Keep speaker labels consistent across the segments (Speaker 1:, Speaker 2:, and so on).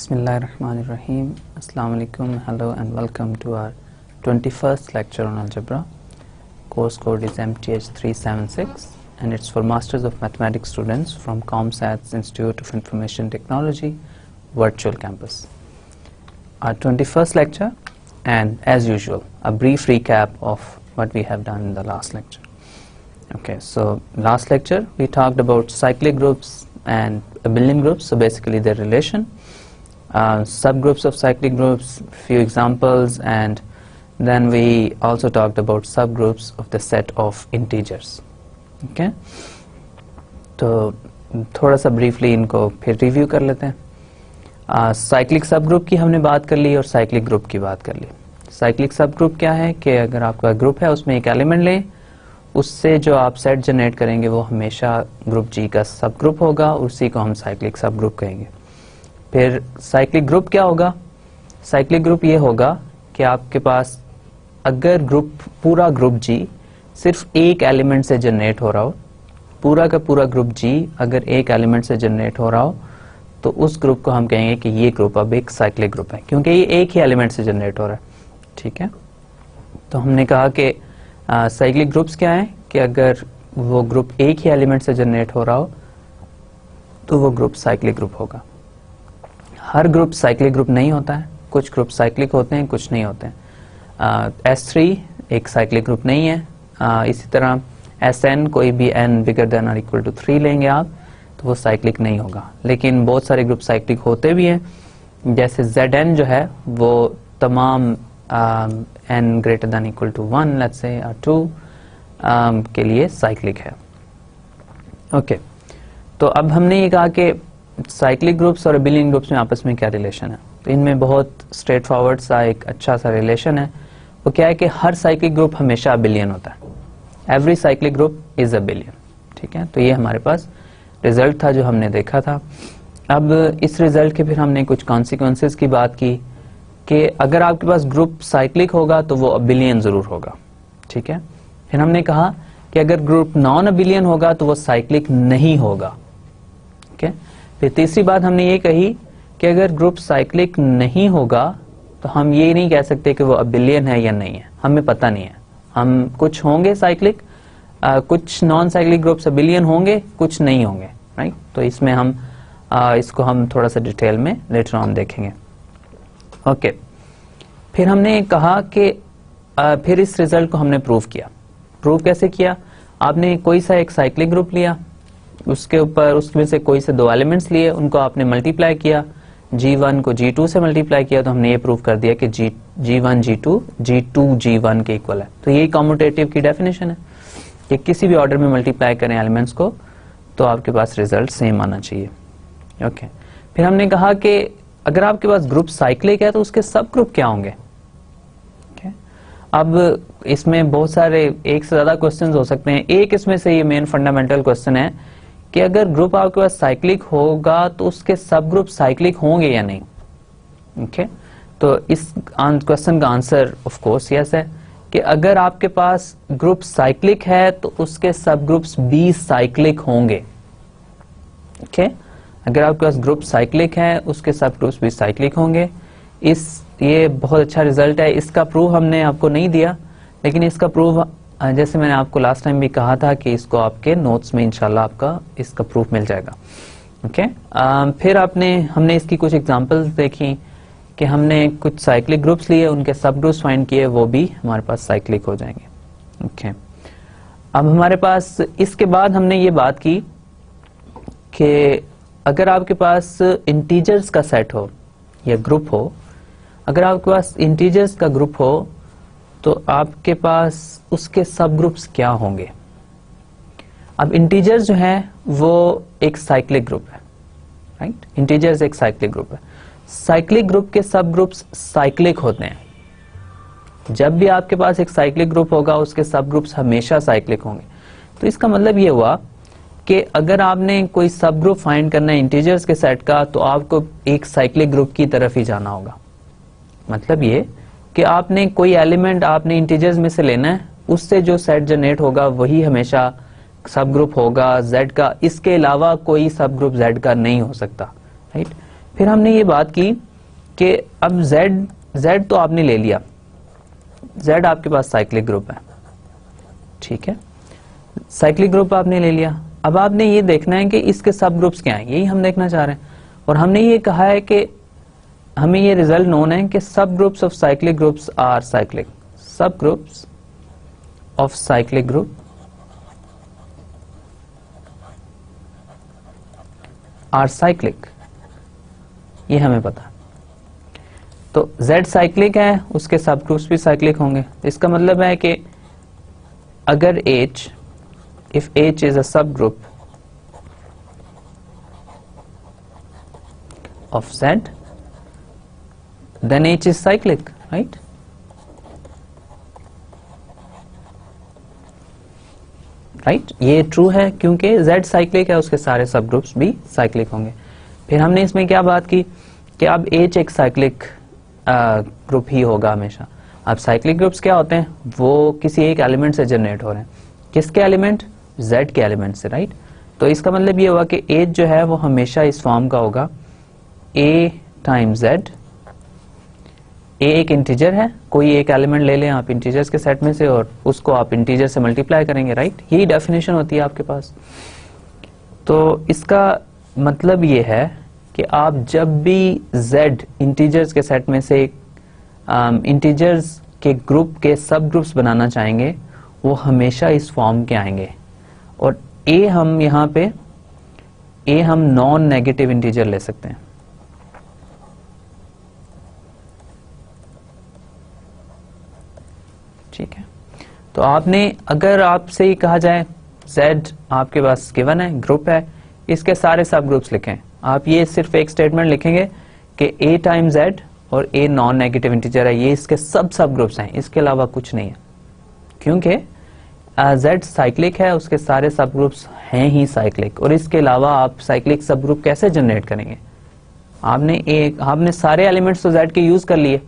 Speaker 1: Bismillahirrahmanirrahim. Assalamu alaikum. Hello and welcome to our 21st lecture on algebra. Course code is MTH 376 and it's for Masters of Mathematics students from ComSat's Institute of Information Technology, Virtual Campus. Our 21st lecture, and as usual, a brief recap of what we have done in the last lecture. Okay, so last lecture we talked about cyclic groups and abelian groups, so basically their relation. Subgroups of cyclic groups, few examples, and then we also talked about subgroups of the set of integers. Okay, तो थोड़ा सा briefly इनको फिर review कर लेते हैं. Cyclic subgroup की हमने बात कर ली और साइक्लिक ग्रुप की बात कर ली. साइक्लिक सबग्रुप क्या है कि अगर आपका ग्रुप है उसमें एक एलिमेंट लें, उससे जो आप सेट जनरेट करेंगे वो हमेशा ग्रुप जी का सबग्रुप होगा, उसी को हम साइक्लिक सबग्रुप कहेंगे. फिर साइक्लिक ग्रुप क्या होगा? साइक्लिक ग्रुप ये होगा कि आपके पास अगर पूरा ग्रुप जी सिर्फ एक एलिमेंट से जनरेट हो रहा हो, पूरा का पूरा ग्रुप जी अगर एक एलिमेंट से जनरेट हो रहा हो, तो उस ग्रुप को हम कहेंगे कि ये ग्रुप अब एक साइक्लिक ग्रुप है, क्योंकि ये एक ही एलिमेंट से जनरेट हो रहा है. ठीक है, तो हमने कहा कि साइक्लिक ग्रुप्स क्या है कि अगर वो ग्रुप एक ही एलिमेंट से जनरेट हो रहा हो तो वो ग्रुप साइक्लिक ग्रुप होगा. हर ग्रुप साइक्लिक ग्रुप नहीं होता है, कुछ ग्रुप साइक्लिक होते हैं, कुछ नहीं होते हैं. S3 एक साइक्लिक ग्रुप नहीं है. इसी तरह Sn, कोई भी n बिगर देन और इक्वल टू 3 लेंगे आप तो वो साइक्लिक नहीं होगा. लेकिन बहुत सारे ग्रुप साइक्लिक होते भी हैं, जैसे Zn जो है वो तमाम n greater than equal to 1 let's say 2 के लिए साइक्लिक है. ओके, तो अब हमने ये कहा कि साइक्लिक ग्रुप्स और अबिलियन ग्रुप्स में आपस में क्या रिलेशन है. तो इनमें बहुत स्ट्रेट फॉरवर्ड सा एक अच्छा सा रिलेशन है. वो क्या है कि हर साइक्लिक ग्रुप हमेशा अबिलियन होता है. Every cyclic group is abelian. ठीक है, तो ये हमारे पास रिजल्ट था जो हमने देखा था. अब इस रिजल्ट के फिर हमने कुछ कॉन्सिक्वेंसेस की बात की कि अगर आपके पास ग्रुप साइक्लिक होगा तो वो अबिलियन जरूर होगा. ठीक है, फिर हमने कहा कि अगर ग्रुप नॉन अबिलियन होगा तो वो साइक्लिक नहीं होगा. ठीक है, फिर तीसरी बात हमने ये कही कि अगर ग्रुप साइक्लिक नहीं होगा तो हम ये नहीं कह सकते कि वो अबिलियन है या नहीं है, हमें पता नहीं है. हम कुछ होंगे साइक्लिक, कुछ नॉन साइक्लिक ग्रुप्स अबिलियन होंगे, कुछ नहीं होंगे. राइट, तो इसमें हम इसको हम थोड़ा सा डिटेल में लेटर ऑन देखेंगे. ओके, फिर हमने कहा कि फिर इस रिजल्ट को हमने प्रूव किया. प्रूव कैसे किया? आपने कोई सा एक साइक्लिक ग्रुप लिया, उसके ऊपर उसमें से कोई से दो एलिमेंट्स लिए, उनको आपने मल्टीप्लाई किया, G1 को G2 से मल्टीप्लाई किया, तो हमने ये प्रूव कर दिया कि G1 G2 G2 G1 के इक्वल है. तो यही कम्यूटेटिव की डेफिनेशन है कि किसी भी ऑर्डर में मल्टीप्लाई करें एलिमेंट्स को तो आपके पास रिजल्ट सेम आना चाहिए. ओके, फिर हमने कहा कि अगर आपके पास ग्रुप साइक्लिक है तो उसके सब ग्रुप क्या होंगे. अब इसमें बहुत सारे एक से ज्यादा क्वेश्चंस हो सकते हैं. एक इसमें से ये मेन फंडामेंटल क्वेश्चन है कि अगर ग्रुप आपके पास साइक्लिक होगा तो उसके सब ग्रुप साइक्लिक होंगे या नहीं. ओके, तो इस क्वेश्चन का आंसर ऑफ कोर्स यस है कि अगर आपके पास ग्रुप साइक्लिक है तो उसके सब ग्रुप्स भी साइक्लिक होंगे. ओके, अगर आपके पास ग्रुप साइक्लिक है उसके सब ग्रुप्स भी साइक्लिक होंगे. ये बहुत अच्छा रिजल्ट है. इसका प्रूफ हमने आपको नहीं दिया, लेकिन इसका प्रूफ जैसे मैंने आपको लास्ट टाइम भी कहा था कि इसको आपके नोट्स में इंशाल्लाह आपका इसका प्रूफ मिल जाएगा. ओके, फिर हमने इसकी कुछ एग्जांपल्स देखी कि हमने कुछ साइक्लिक ग्रुप्स लिए, उनके सब ग्रुप्स फाइंड किए, वो भी हमारे पास साइक्लिक हो जाएंगे. ओके, अब हमारे पास इसके बाद हमने ये बात की कि अगर आपके पास इंटीजर्स का सेट हो या ग्रुप हो, अगर आपके पास इंटीजर्स का ग्रुप हो तो आपके पास उसके सब ग्रुप्स क्या होंगे. अब इंटीजर्स जो है वो एक साइक्लिक ग्रुप है. राइट, इंटीजर्स एक साइक्लिक ग्रुप है. साइक्लिक ग्रुप के सब ग्रुप्स साइक्लिक होते हैं. जब भी आपके पास एक साइक्लिक ग्रुप होगा उसके सब ग्रुप्स हमेशा साइक्लिक होंगे. तो इसका मतलब ये हुआ कि अगर आपने कोई सब ग्रुप फाइंड करना है इंटीजर्स के सेट का तो आपको एक साइक्लिक ग्रुप की तरफ ही जाना होगा. मतलब ये कि आपने कोई एलिमेंट आपने इंटीजर्स में से लेना है, उससे जो सेट जनरेट होगा वही हमेशा सब ग्रुप होगा Z का. इसके अलावा कोई सब ग्रुप Z का नहीं हो सकता. राइट, फिर हमने ये बात की कि अब Z तो आपने ले लिया, Z आपके पास साइक्लिक ग्रुप है, ठीक है, साइक्लिक ग्रुप आपने ले लिया। अब आपने ये देखना है कि इसके सब ग्रुप्स क्या हैं, यही हम देखना चाह रहे हैं। और हमने ये कहा है कि हमें ये रिजल्ट नोन है कि subgroups of cyclic groups are cyclic, subgroups of cyclic group are cyclic, ये हमें पता। तो Z साइक्लिक है, उसके सब ग्रुप्स भी साइक्लिक होंगे। इसका मतलब है कि अगर H, if H is a subgroup of Z, then H is cyclic, right? Right, ये ट्रू है क्योंकि Z साइक्लिक है, उसके सारे सब ग्रुप्स भी साइक्लिक होंगे। फिर हमने इसमें क्या बात की कि अब H एक साइक्लिक ग्रुप ही होगा हमेशा। अब साइक्लिक ग्रुप्स क्या होते हैं, वो किसी एक एलिमेंट से जनरेट हो रहे हैं। किसके एलिमेंट, Z के एलिमेंट से, राइट। तो इसका मतलब ये हुआ कि H जो है वो हमेशा इस फॉर्म का होगा, A टाइम Z। A एक इंटीजर है, कोई एक एलिमेंट ले लें आप इंटीजर्स के सेट में से और उसको आप इंटीजर से मल्टीप्लाई करेंगे, राइट। यही डेफिनेशन होती है आपके पास। तो इसका मतलब ये है कि आप जब भी Z इंटीजर्स के सेट में से इंटीजर्स के ग्रुप के सब ग्रुप्स बनाना चाहेंगे, वो हमेशा इस फॉर्म के आएंगे। और A हम यहाँ पे A हम नॉन नेगेटिव इंटीजर ले सकते हैं, ठीक है। तो आपने, अगर आपसे ही कहा जाए Z आपके पास गिवन है, ग्रुप है, इसके सारे सब ग्रुप्स लिखें, आप ये सिर्फ एक स्टेटमेंट लिखेंगे कि A टाइम Z और A नॉन नेगेटिव इंटीजर है, ये इसके सब ग्रुप्स हैं, इसके अलावा कुछ नहीं है। क्योंकि Z साइक्लिक है, उसके सारे सब ग्रुप्स हैं ही साइक्लिक, और इसके अलावा आप साइक्लिक सब ग्रुप कैसे जनरेट करेंगे? आपने सारे एलिमेंट्स तो Z के यूज कर लिए,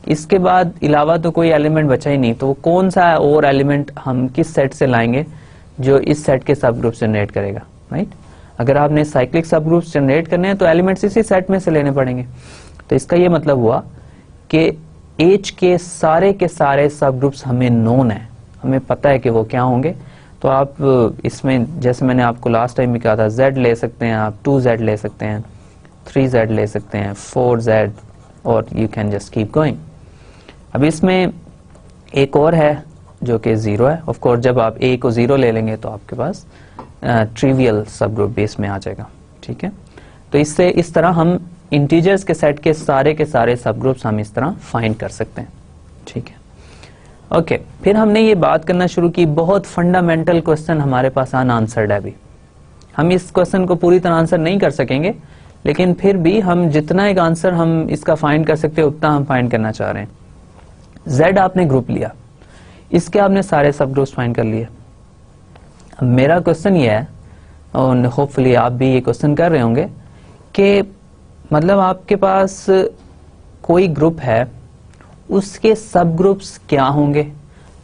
Speaker 1: इसके बाद अलावा तो कोई एलिमेंट बचा ही नहीं, तो कौन सा और एलिमेंट हम किस सेट से लाएंगे जो इस सेट के सब ग्रुप्स जनरेट करेगा, राइट। अगर आपने साइक्लिक सब ग्रुप्स जनरेट करने हैं तो एलिमेंट्स इसी सेट में से लेने पड़ेंगे। तो इसका ये मतलब हुआ कि H के सारे सब ग्रुप्स हमें नोन है, हमें पता है कि वो क्या होंगे। तो आप इसमें, जैसे मैंने आपको लास्ट टाइम भी कहा था, Z ले सकते हैं आप, 2Z ले सकते हैं, 3Z ले सकते हैं, 4Z, और you can just keep going. अब इसमें एक और है जो कि 0 है। ऑफ कोर्स जब आप A को 0 ले लेंगे तो आपके पास ट्रिवियल सब ग्रुप बेस में आ जाएगा, ठीक है। तो इससे इस तरह हम इंटीजर्स के सेट के सारे सब ग्रुप्स हम इस तरह फाइंड कर सकते हैं, ठीक है। ओके, फिर हमने ये बात करना शुरू की, बहुत फंडामेंटल क्वेश्चन हमारे पास अनआंसर्ड है अभी। हम इस क्वेश्चन को पूरी तरह आंसर नहीं कर सकेंगे, लेकिन फिर भी हम जितना एक आंसर हम इसका फाइंड कर सकते हैं उतना हम फाइंड करना चाह रहे हैं। Z आपने ग्रुप लिया, इसके आपने सारे सब ग्रुप्स फाइंड कर लिए। अब मेरा क्वेश्चन ये है, और होपफुली आप भी ये क्वेश्चन कर रहे होंगे, कि मतलब आपके पास कोई ग्रुप है, उसके सब ग्रुप्स क्या होंगे?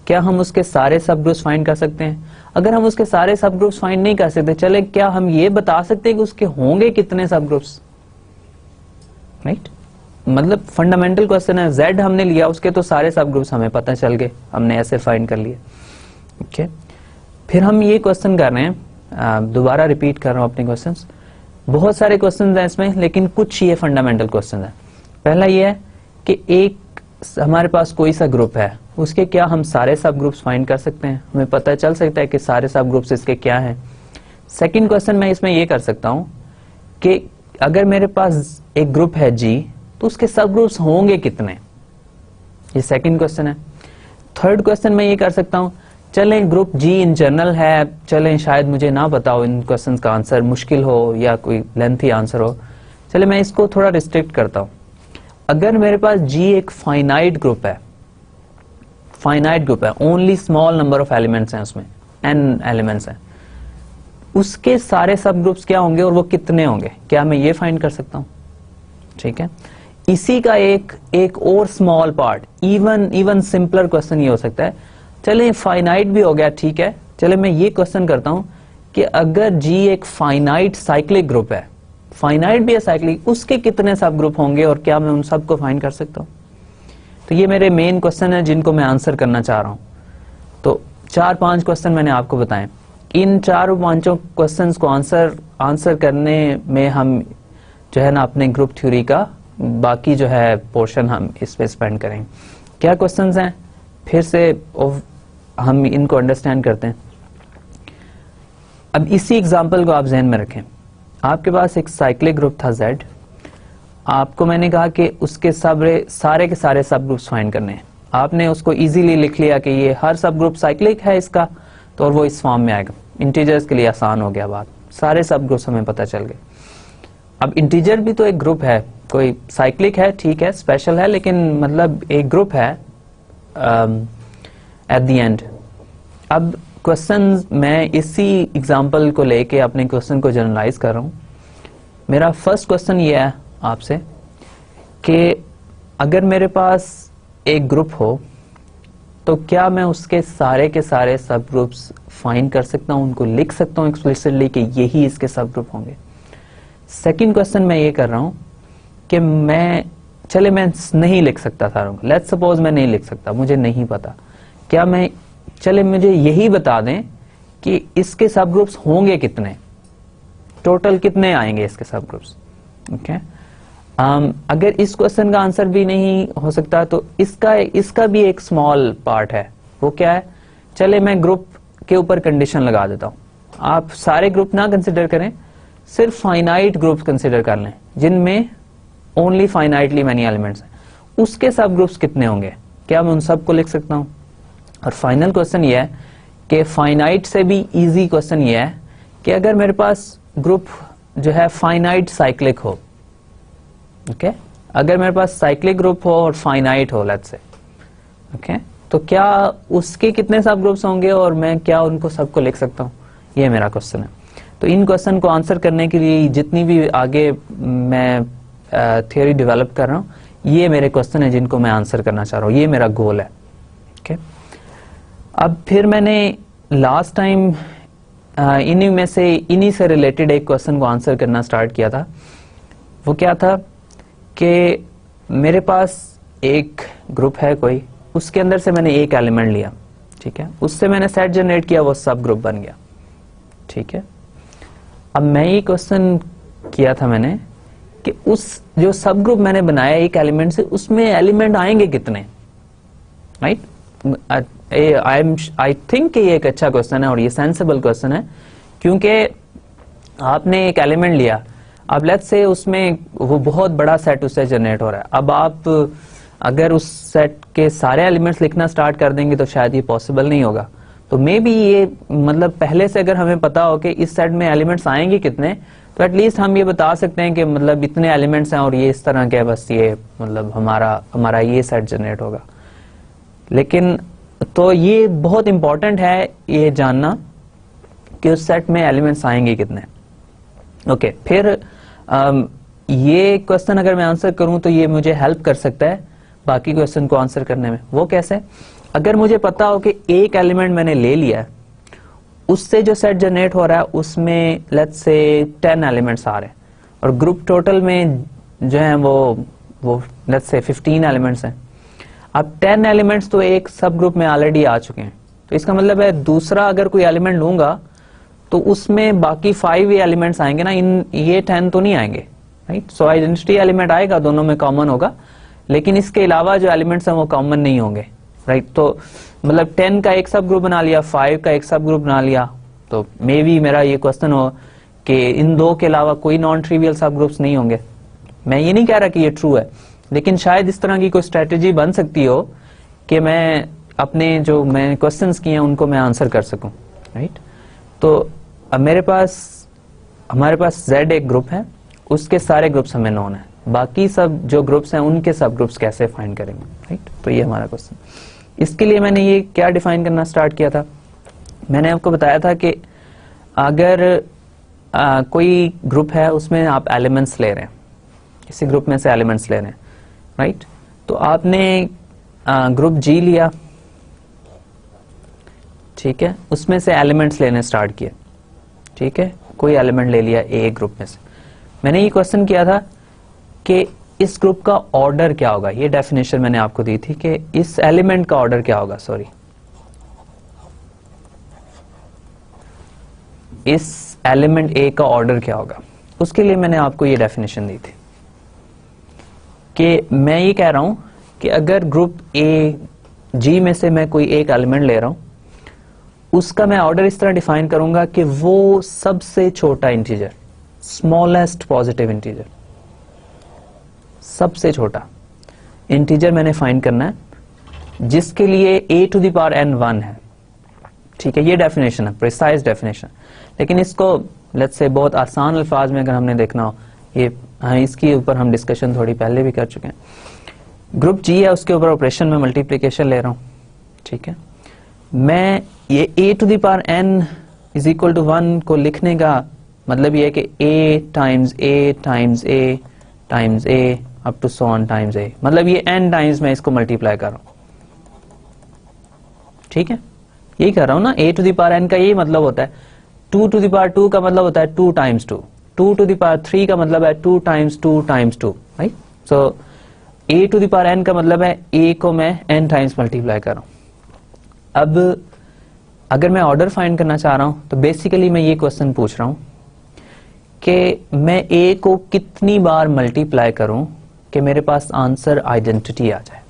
Speaker 1: क्या हम उसके सारे सब ग्रुप्स फाइंड कर सकते हैं? अगर हम उसके सारे सब ग्रुप्स फाइंड नहीं कर सकते, चले क्या हम ये बता सकते हैं कि उसके होंगे कितने सब ग्रुप्स, राइट। मतलब फंडामेंटल क्वेश्चन है। Z हमने लिया, उसके तो सारे सब ग्रुप्स हमें पता चल गए, हमने ऐसे फाइंड कर लिए, ओके। फिर हम ये क्वेश्चन कर रहे हैं, दोबारा रिपीट कर रहा हूं अपने क्वेश्चंस। बहुत सारे क्वेश्चंस हैं इसमें, लेकिन कुछ ये फंडामेंटल क्वेश्चन है। पहला ये है कि एक हमारे पास कोई सा ग्रुप है, उसके क्या हम सारे सब ग्रुप्स फाइंड कर सकते हैं? हमें पता चल सकता है कि सारे सब ग्रुप्स इसके क्या हैं। सेकंड क्वेश्चन मैं इसमें ये कर सकता हूं कि अगर मेरे पास एक ग्रुप है G, तो उसके सब ग्रुप्स होंगे कितने? ये सेकंड क्वेश्चन है। थर्ड क्वेश्चन मैं ये कर सकता हूं, चलें ग्रुप G इन जनरल है, चलें शायद मुझे ना बताओ इन क्वेश्चंस का आंसर, मुश्किल हो या कोई लेंथी आंसर हो, चले मैं इसको थोड़ा रिस्ट्रिक्ट करता हूं। अगर मेरे पास G एक फाइनाइट ग्रुप है, only small number of elements हैं, उसमें n एलिमेंट्स हैं, उसके सारे सब ग्रुप्स क्या होंगे और वो कितने होंगे? क्या मैं ये फाइंड कर सकता हूं? ठीक है। इसी का एक और small part, even simpler question ये हो सकता है, चले फाइनाइट भी हो गया, ठीक है, चले मैं ये क्वेश्चन करता हूं कि अगर G एक फाइनाइट साइक्लिक ग्रुप है, फाइनाइट भी है साइक्लिक, उसके कितने सब ग्रुप होंगे और क्या मैं उन सब को फाइंड कर सकता हूँ? तो ये मेरे मेन क्वेश्चन है जिनको मैं आंसर करना चाह रहा हूँ। तो 4-5 क्वेश्चन मैंने आपको बताए। इन 4-5 क्वेश्चंस को आंसर करने में हम जो है ना अपने ग्रुप थ्योरी का बाकी जो है पोर्शन हम इस पे स्पेंड करेंगे। क्या क्वेश्चंस हैं फिर से हम इनको अंडरस्टैंड करते हैं। अब इसी एग्जांपल को आप ध्यान में रखें। आपके पास एक साइक्लिक ग्रुप था Z, आपको मैंने कहा कि उसके सारे के सारे सब ग्रुप्स फाइंड करने हैं। आपने उसको इजीली लिख लिया कि ये हर सब ग्रुप साइक्लिक है इसका, तो और वो इस फॉर्म में आएगा। इंटीजर्स के लिए आसान हो गया बात, सारे सब ग्रुप्स हमें पता चल गए। अब इंटीजर भी तो एक ग्रुप है, कोई साइक्लिक है, ठीक है, स्पेशल है, लेकिन मतलब एक ग्रुप है एट द एंड। अब क्वेश्चन मैं इसी एग्जांपल को लेके अपने क्वेश्चन को जनरलाइज कर रहा हूं। मेरा फर्स्ट क्वेश्चन ये है आपसे कि अगर मेरे पास एक ग्रुप हो तो क्या मैं उसके सारे के सारे सब ग्रुप्स फाइंड कर सकता हूं, उनको लिख सकता हूं एक्सप्लिसिटली कि यही इसके सब ग्रुप होंगे। सेकंड क्वेश्चन मैं ये कर रहा हूं कि मैं नहीं लिख सकता सारों को। लेट्स सपोज मैं नहीं लिख सकता, मुझे नहीं पता, क्या मैं मुझे यही बता दें कि इसके सब ग्रुप्स होंगे कितने, टोटल कितने आएंगे इसके सब ग्रुप्स। ओके, अगर इस क्वेश्चन का आंसर भी नहीं हो सकता तो इसका भी एक स्मॉल पार्ट है। वो क्या है, मैं ग्रुप के ऊपर कंडीशन लगा देता हूं। आप सारे ग्रुप ना कंसिडर करें, सिर्फ फाइनाइट ग्रुप्स कंसिडर कर लें जिनमें ओनली फाइनाइटली मैनी एलिमेंट्स हैं। उसके सब ग्रुप्स कितने होंगे, क्या मैं उन सब को लिख सकता हूं? और फाइनल क्वेश्चन ये है कि फाइनाइट से भी इजी क्वेश्चन ये है कि अगर मेरे पास ग्रुप जो है फाइनाइट साइक्लिक हो, ओके, अगर मेरे पास साइक्लिक ग्रुप हो और फाइनाइट हो लेट्स से, ओके, तो क्या उसके कितने सब ग्रुप्स होंगे और मैं क्या उनको सबको लिख सकता हूं? ये मेरा क्वेश्चन है। तो इन क्वेश्चन को आंसर करने के लिए जितनी भी आगे मैं थ्योरी डेवलप कर रहा हूं, ये मेरे क्वेश्चन है जिनको मैं आंसर करना चाह रहा हूं, ये मेरा गोल है। ओके, अब फिर मैंने लास्ट टाइम इन्हीं से रिलेटेड एक क्वेश्चन को आंसर करना स्टार्ट किया था। वो क्या था कि मेरे पास एक ग्रुप है कोई, उसके अंदर से मैंने एक एलिमेंट लिया, ठीक है, उससे मैंने सेट जनरेट किया, वो सब ग्रुप बन गया, ठीक है। अब मैं ये क्वेश्चन किया था मैंने कि उस जो सब ग्रुप मैंने बनाया एक एलिमेंट से, उसमें एलिमेंट आएंगे कितने, राइट? आई थिंक कि ये एक अच्छा क्वेश्चन है और ये सेंसिबल क्वेश्चन है, क्योंकि आपने एक एलिमेंट लिया, अब लेट्स से उसमें वो बहुत बड़ा सेट उससे जनरेट हो रहा है। अब आप अगर उस सेट के सारे एलिमेंट्स लिखना स्टार्ट कर देंगे तो शायद ये पॉसिबल नहीं होगा। तो मे बी ये मतलब पहले से अगर हमें पता हो कि इस सेट में एलिमेंट्स आएंगे कितने, तो एटलीस्ट हम ये बता सकते हैं कि मतलब इतने एलिमेंट्स हैं और ये इस तरह के, बस ये मतलब हमारा ये सेट जनरेट होगा। लेकिन तो ये बहुत इंपॉर्टेंट है ये जानना कि उस सेट में एलिमेंट्स आएंगे कितने। ओके, फिर ये क्वेश्चन अगर मैं आंसर करूं तो ये मुझे हेल्प कर सकता है बाकी क्वेश्चन को आंसर करने में। वो कैसे? अगर मुझे पता हो कि एक एलिमेंट मैंने ले लिया है, उससे जो सेट जनरेट हो रहा है उसमें लेट्स से 10 एलिमेंट्स आ रहे हैं और ग्रुप टोटल में जो है वो लेट्स से 15 एलिमेंट्स हैं। अब 10 एलिमेंट्स तो एक सब ग्रुप में ऑलरेडी आ चुके हैं, तो इसका मतलब है दूसरा अगर कोई एलिमेंट लूंगा तो उसमें बाकी 5 एलिमेंट्स आएंगे ना, ये 10 तो नहीं आएंगे, राइट? सो आइडेंटिटी एलिमेंट आएगा, दोनों में कॉमन होगा, लेकिन इसके अलावा जो एलिमेंट्स हैं वो कॉमन नहीं होंगे, राइट? तो मतलब 10 का एक सब ग्रुप बना लिया, 5 का एक सब ग्रुप बना लिया, तो मे बी मेरा ये क्वेश्चन हो कि इन दो के अलावा कोई नॉन ट्रिवियल सब ग्रुप्स नहीं होंगे। मैं ये नहीं कह रहा कि ये ट्रू है, लेकिन शायद इस तरह की कोई स्ट्रेटेजी बन सकती हो कि मैं अपने जो मैंने क्वेश्चंस किए हैं उनको मैं आंसर कर सकूं, राइट? तो अब हमारे पास Z एक ग्रुप है, उसके सारे ग्रुप्स हमें नोन है, बाकी सब जो ग्रुप्स हैं उनके सब ग्रुप्स कैसे फाइंड करेंगे, राइट? तो ये हमारा क्वेश्चन। इसके लिए मैंने ये क्या डिफाइन करना स्टार्ट किया था, मैंने आपको बताया था कि अगर कोई ग्रुप है उसमें आप एलिमेंट्स ले रहे हैं, किसी ग्रुप में से एलिमेंट्स ले रहे हैं, राइट? तो आपने ग्रुप G लिया, ठीक है, उसमें से एलिमेंट्स लेने स्टार्ट किए, ठीक है, कोई एलिमेंट ले लिया A ग्रुप में से। मैंने ये क्वेश्चन किया था कि इस ग्रुप का ऑर्डर क्या होगा, ये डेफिनेशन मैंने आपको दी थी कि इस एलिमेंट का ऑर्डर क्या होगा, सॉरी इस एलिमेंट ए का ऑर्डर क्या होगा। उसके लिए मैंने आपको ये डेफिनेशन दी थी कि मैं ये कह रहा हूं कि अगर ग्रुप ए जी में से मैं कोई एक एलिमेंट ले रहा हूं, उसका मैं ऑर्डर इस तरह डिफाइन करूंगा कि वो सबसे छोटा इंटीजर, स्मॉलेस्ट पॉजिटिव इंटीजर, सबसे छोटा इंटीजर मैंने फाइंड करना है जिसके लिए a to the power n 1 है। ठीक है, ये डेफिनेशन है, प्रिसाइज डेफिनेशन। लेकिन इसको लेट्स से बहुत आसान अल्फाज में अगर हमने देखना हो, ये इसके ऊपर हम डिस्कशन थोड़ी पहले भी कर चुके हैं। ग्रुप जी है, उसके ऊपर ऑपरेशन में मल्टीप्लिकेशन ले रहा हूं। ठीक है, मैं ये a to the power n is equal to 1 को लिखने का मतलब ये है कि a times a times a up to so on times a, मतलब ये n टाइम्स मैं इसको मल्टीप्लाई कर रहा हूं। ठीक है, यही कर रहा हूं ना, a to the power n का यही मतलब होता है। 2 टू द पावर 2 का मतलब होता है 2 टाइम्स 2, 2 टू द पावर 3 का मतलब है 2 times 2 times 2, right. So a to the power n का मतलब है a को मैं n टाइम्स मल्टीप्लाई कर रहा हूं। अब अगर मैं ऑर्डर फाइंड करना चाह रहा हूं तो बेसिकली मैं ये क्वेश्चन पूछ रहा हूं कि मैं a को कितनी बार मल्टीप्लाई करूं कि मेरे पास आंसर आइडेंटिटी आ जाए।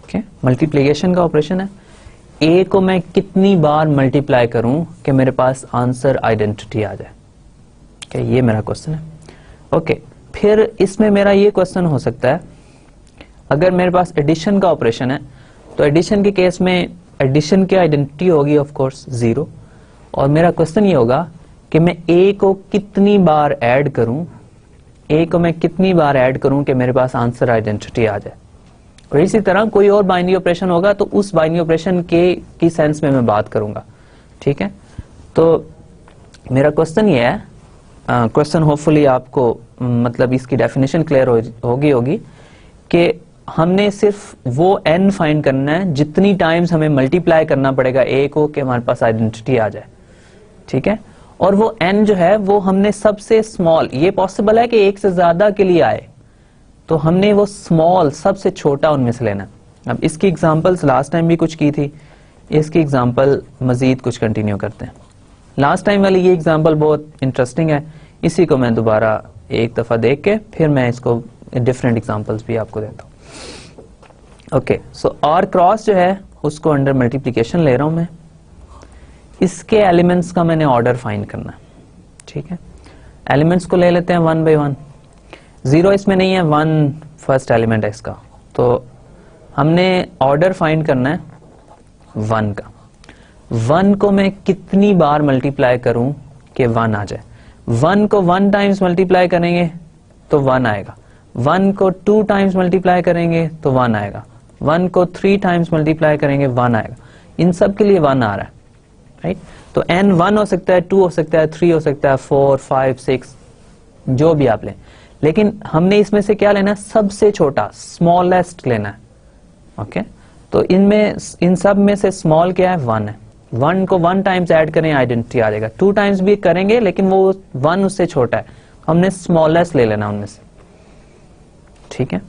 Speaker 1: ओके, मल्टीप्लिकेशन का ऑपरेशन है, a को मैं कितनी बार मल्टीप्लाई करूं कि मेरे पास आंसर आइडेंटिटी आ जाए। ओके, ये मेरा क्वेश्चन है। ओके, फिर इसमें मेरा ये क्वेश्चन हो सकता है, अगर मेरे पास एडिशन का ऑपरेशन है तो एडिशन के केस में एडिशन की आइडेंटिटी होगी ऑफ कोर्स 0, और मेरा क्वेश्चन ये होगा कि मैं a को कितनी बार ऐड करूं, a को मैं कितनी बार ऐड करूं कि मेरे पास आंसर आइडेंटिटी आ जाए। और इसी तरह कोई और बाइनरी ऑपरेशन होगा तो उस बाइनरी ऑपरेशन के की सेंस में मैं बात करूंगा। ठीक है, तो मेरा क्वेश्चन ये है, क्वेश्चन होपफुली आपको मतलब इसकी डेफिनेशन क्लियर होगी कि हमने सिर्फ वो n फाइंड करना है जितनी टाइम्स हमें मल्टीप्लाई करना पड़ेगा a को कि हमारे पास आइडेंटिटी आ जाए। ठीक है, और वो n जो है वो हमने सबसे स्मॉल, ये पॉसिबल है कि एक से ज्यादा के लिए आए, तो हमने वो स्मॉल सबसे छोटा उनमें से लेना। अब इसकी एग्जांपल्स लास्ट टाइम भी कुछ की थी, इसकी एग्जांपल मजीद कुछ कंटिन्यू करते हैं। लास्ट टाइम वाली ये एग्जांपल बहुत इंटरेस्टिंग है, इसी को मैं दोबारा एक दफा देख के फिर मैं इसको डिफरेंट एग्जांपल्स भी आपको देता हूँ। ओके, सो आर क्रॉस जो है उसको अंडर मल्टीप्लिकेशन ले रहा हूं मैं, इसके एलिमेंट्स का मैंने ऑर्डर फाइंड करना है। ठीक है, एलिमेंट्स को ले लेते हैं 1 by 1। 0 इसमें नहीं है, 1 फर्स्ट एलिमेंट है इसका, तो हमने ऑर्डर फाइंड करना है 1 का। 1 को मैं कितनी बार मल्टीप्लाई करूं कि 1 आ जाए। 1 को 1 टाइम्स मल्टीप्लाई करेंगे तो 1 आएगा, 1 को 2 टाइम्स मल्टीप्लाई करेंगे तो 1 आएगा, 1 को 3 टाइम्स मल्टीप्लाई करेंगे 1 आएगा। इन सब के लिए 1 आ रहा है, राइट। तो n 1 हो सकता है, 2 हो सकता है, 3 हो सकता है, 4 5 6 जो भी आप लें, लेकिन हमने इसमें से क्या लेना है, सबसे छोटा स्मॉलेस्ट लेना है। ओके, तो इनमें इन सब में से स्मॉल क्या है, 1 है। 1 को 1 टाइम्स ऐड करें आइडेंटिटी आ जाएगा, 2 टाइम्स भी करेंगे लेकिन वो 1 उससे छोटा है, हमने स्मॉलेस्ट ले लेना उनमें से। ठीक है,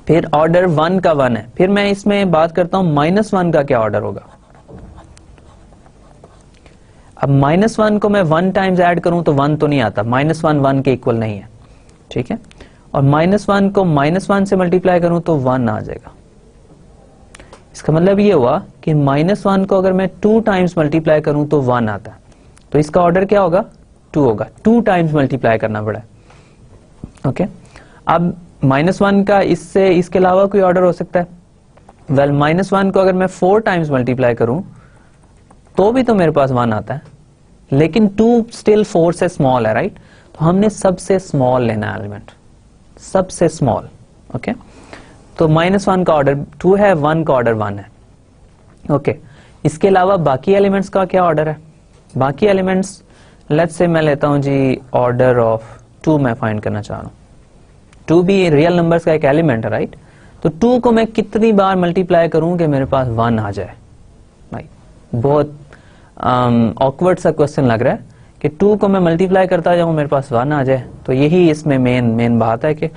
Speaker 1: फिर ऑर्डर 1 का 1 है। फिर मैं इसमें बात करता हूं -1 का क्या ऑर्डर होगा। अब -1 को मैं 1 टाइम्स ऐड करूं तो 1 तो नहीं आता, -1 1 के इक्वल नहीं है। ठीक है, और -1 को -1 से मल्टीप्लाई करूं तो 1 आ जाएगा। इसका मतलब ये हुआ कि -1 को अगर मैं 2 टाइम्स मल्टीप्लाई करूं तो 1 आता है, तो इसका ऑर्डर क्या होगा, 2 होगा। 2 टाइम्स मल्टीप्लाई करना पड़ा। ओके, अब -1 का इससे इसके अलावा कोई ऑर्डर हो सकता है। वेल, -1 को अगर मैं 4 टाइम्स मल्टीप्लाई करूं तो भी तो मेरे पास 1 आता है, लेकिन 2 स्टिल 4 से स्मॉल है, राइट। तो हमने सबसे स्मॉल लेना है एलिमेंट, सबसे स्मॉल। ओके, तो -1 का ऑर्डर 2 है, 1 का ऑर्डर 1 है। ओके, इसके अलावा बाकी एलिमेंट्स का क्या ऑर्डर है। बाकी एलिमेंट्स लेट्स से मैं लेता हूं जी ऑर्डर ऑफ 2 मैं फाइंड करना चाह रहा हूं। 2 भी रियल नंबर्स का एक एलिमेंट है, राइट। तो 2 को मैं कितनी बार मल्टीप्लाई करूं कि मेरे पास 1 आ जाए। राइट, बहुत ऑकवर्ड सा क्वेश्चन लग रहा है कि 2 को मैं मल्टीप्लाई करता जाऊं मेरे पास 1 आ जाए। तो यही इसमें मेन बात है कि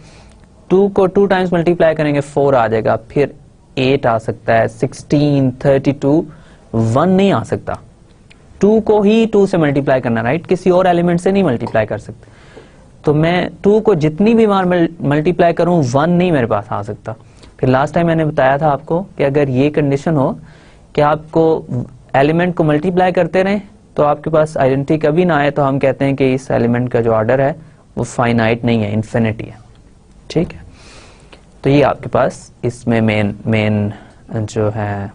Speaker 1: 2 को 2 टाइम्स मल्टीप्लाई करेंगे 4 आ जाएगा, फिर 8 आ सकता है, 16, 32, 1 नहीं आ सकता। 2 को ही 2 से मल्टीप्लाई करना, राइट, किसी और एलिमेंट से नहीं मल्टीप्लाई कर सकते। तो मैं 2 को जितनी भी बार मल्टीप्लाई करूं 1 नहीं मेरे पास आ सकता। फिर लास्ट टाइम मैंने बताया था आपको कि अगर ये कंडीशन हो कि आपको एलिमेंट को मल्टीप्लाई करते रहें तो आपके पास आइडेंटिटी कभी ना आए, तो हम कहते हैं कि इस एलिमेंट का जो ऑर्डर है वो फाइनाइट नहीं है, इन्फिनिटी है। ठीक है, तो ये आपके पास इसमें मेन जो है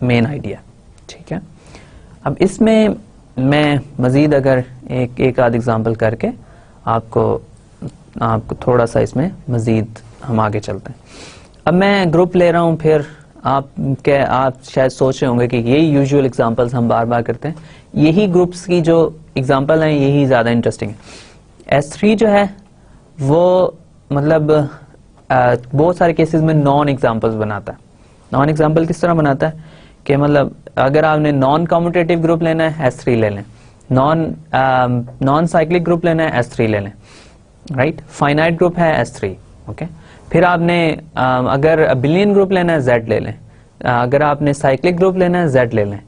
Speaker 1: मेन आइडिया। ठीक है, अब इसमें मैं मजीद अगर एक आध एग्जांपल करके आपको थोड़ा सा इसमें मजीद हम आगे चलते हैं। अब मैं ग्रुप ले रहा हूं, फिर आप शायद सोच रहे होंगे कि यही यूजुअल एग्जांपल्स हम बार बार करते हैं, यही ग्रुप्स की जो एग्जांपल हैं यही ज्यादा इंटरेस्टिंग है। S3 जो है वो मतलब बहुत सारे केसेस में नॉन एग्जांपल्स बनाता है। नॉन एग्जांपल किस तरह बनाता है कि मतलब अगर आपने नॉन कम्यूटेटिव ग्रुप लेना है S3 ले लें, नॉन साइक्लिक ग्रुप लेना है S3 ले लें, राइट, फाइनाइट ग्रुप है S3, ओके। फिर आपने अगर बिलियन ग्रुप लेना है Z ले लें, अगर आपने साइक्लिक ग्रुप लेना है Z ले लें।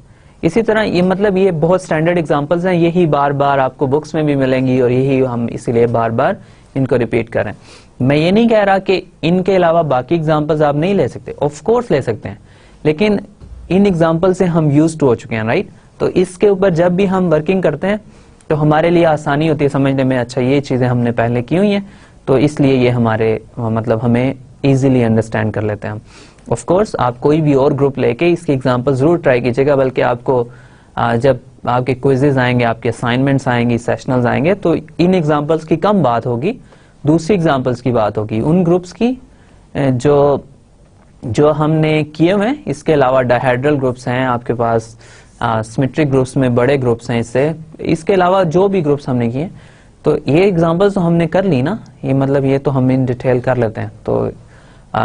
Speaker 1: इसी तरह ये मतलब ये बहुत स्टैंडर्ड एग्जांपल्स हैं, यही बार बार आपको बुक्स में भी मिलेंगी और यही हम इसीलिए बार बार इनको रिपीट करें। मैं ये नहीं कह रहा कि इनके अलावा बाकी एग्जांपल्स आप नहीं ले सकते, ऑफ कोर्स ले सकते हैं, लेकिन इन एग्जांपल से हम यूज टू हो चुके हैं, राइट। तो इसके ऊपर जब भी हम वर्किंग करते हैं तो हमारे लिए आसानी होती है समझने में, अच्छा ये चीजें हमने पहले की हुई हैं, तो इसलिए ये हमारे मतलब हमें इजीली अंडरस्टैंड कर लेते हैं हम। ऑफ कोर्स आप कोई भी और ग्रुप लेके इसकी एग्जांपल जरूर ट्राई कीजिएगा, बल्कि आपको जब आपके क्विजेज आएंगे, आपके असाइनमेंट्स आएंगे, सेशनल्स आएंगे, तो इन एग्जांपल्स की कम बात होगी, दूसरी एग्जांपल्स की बात होगी, उन ग्रुप्स की जो हमने किए हुए हैं। इसके अलावा डायहेड्रल ग्रुप्स हैं आपके पास, सिमेट्रिक ग्रुप्स में बड़े ग्रुप्स हैं, इसके अलावा जो भी ग्रुप्स हमने किए, तो ये एग्जांपल्स तो हमने कर ली ना, ये मतलब ये तो हम इन डिटेल कर लेते हैं। तो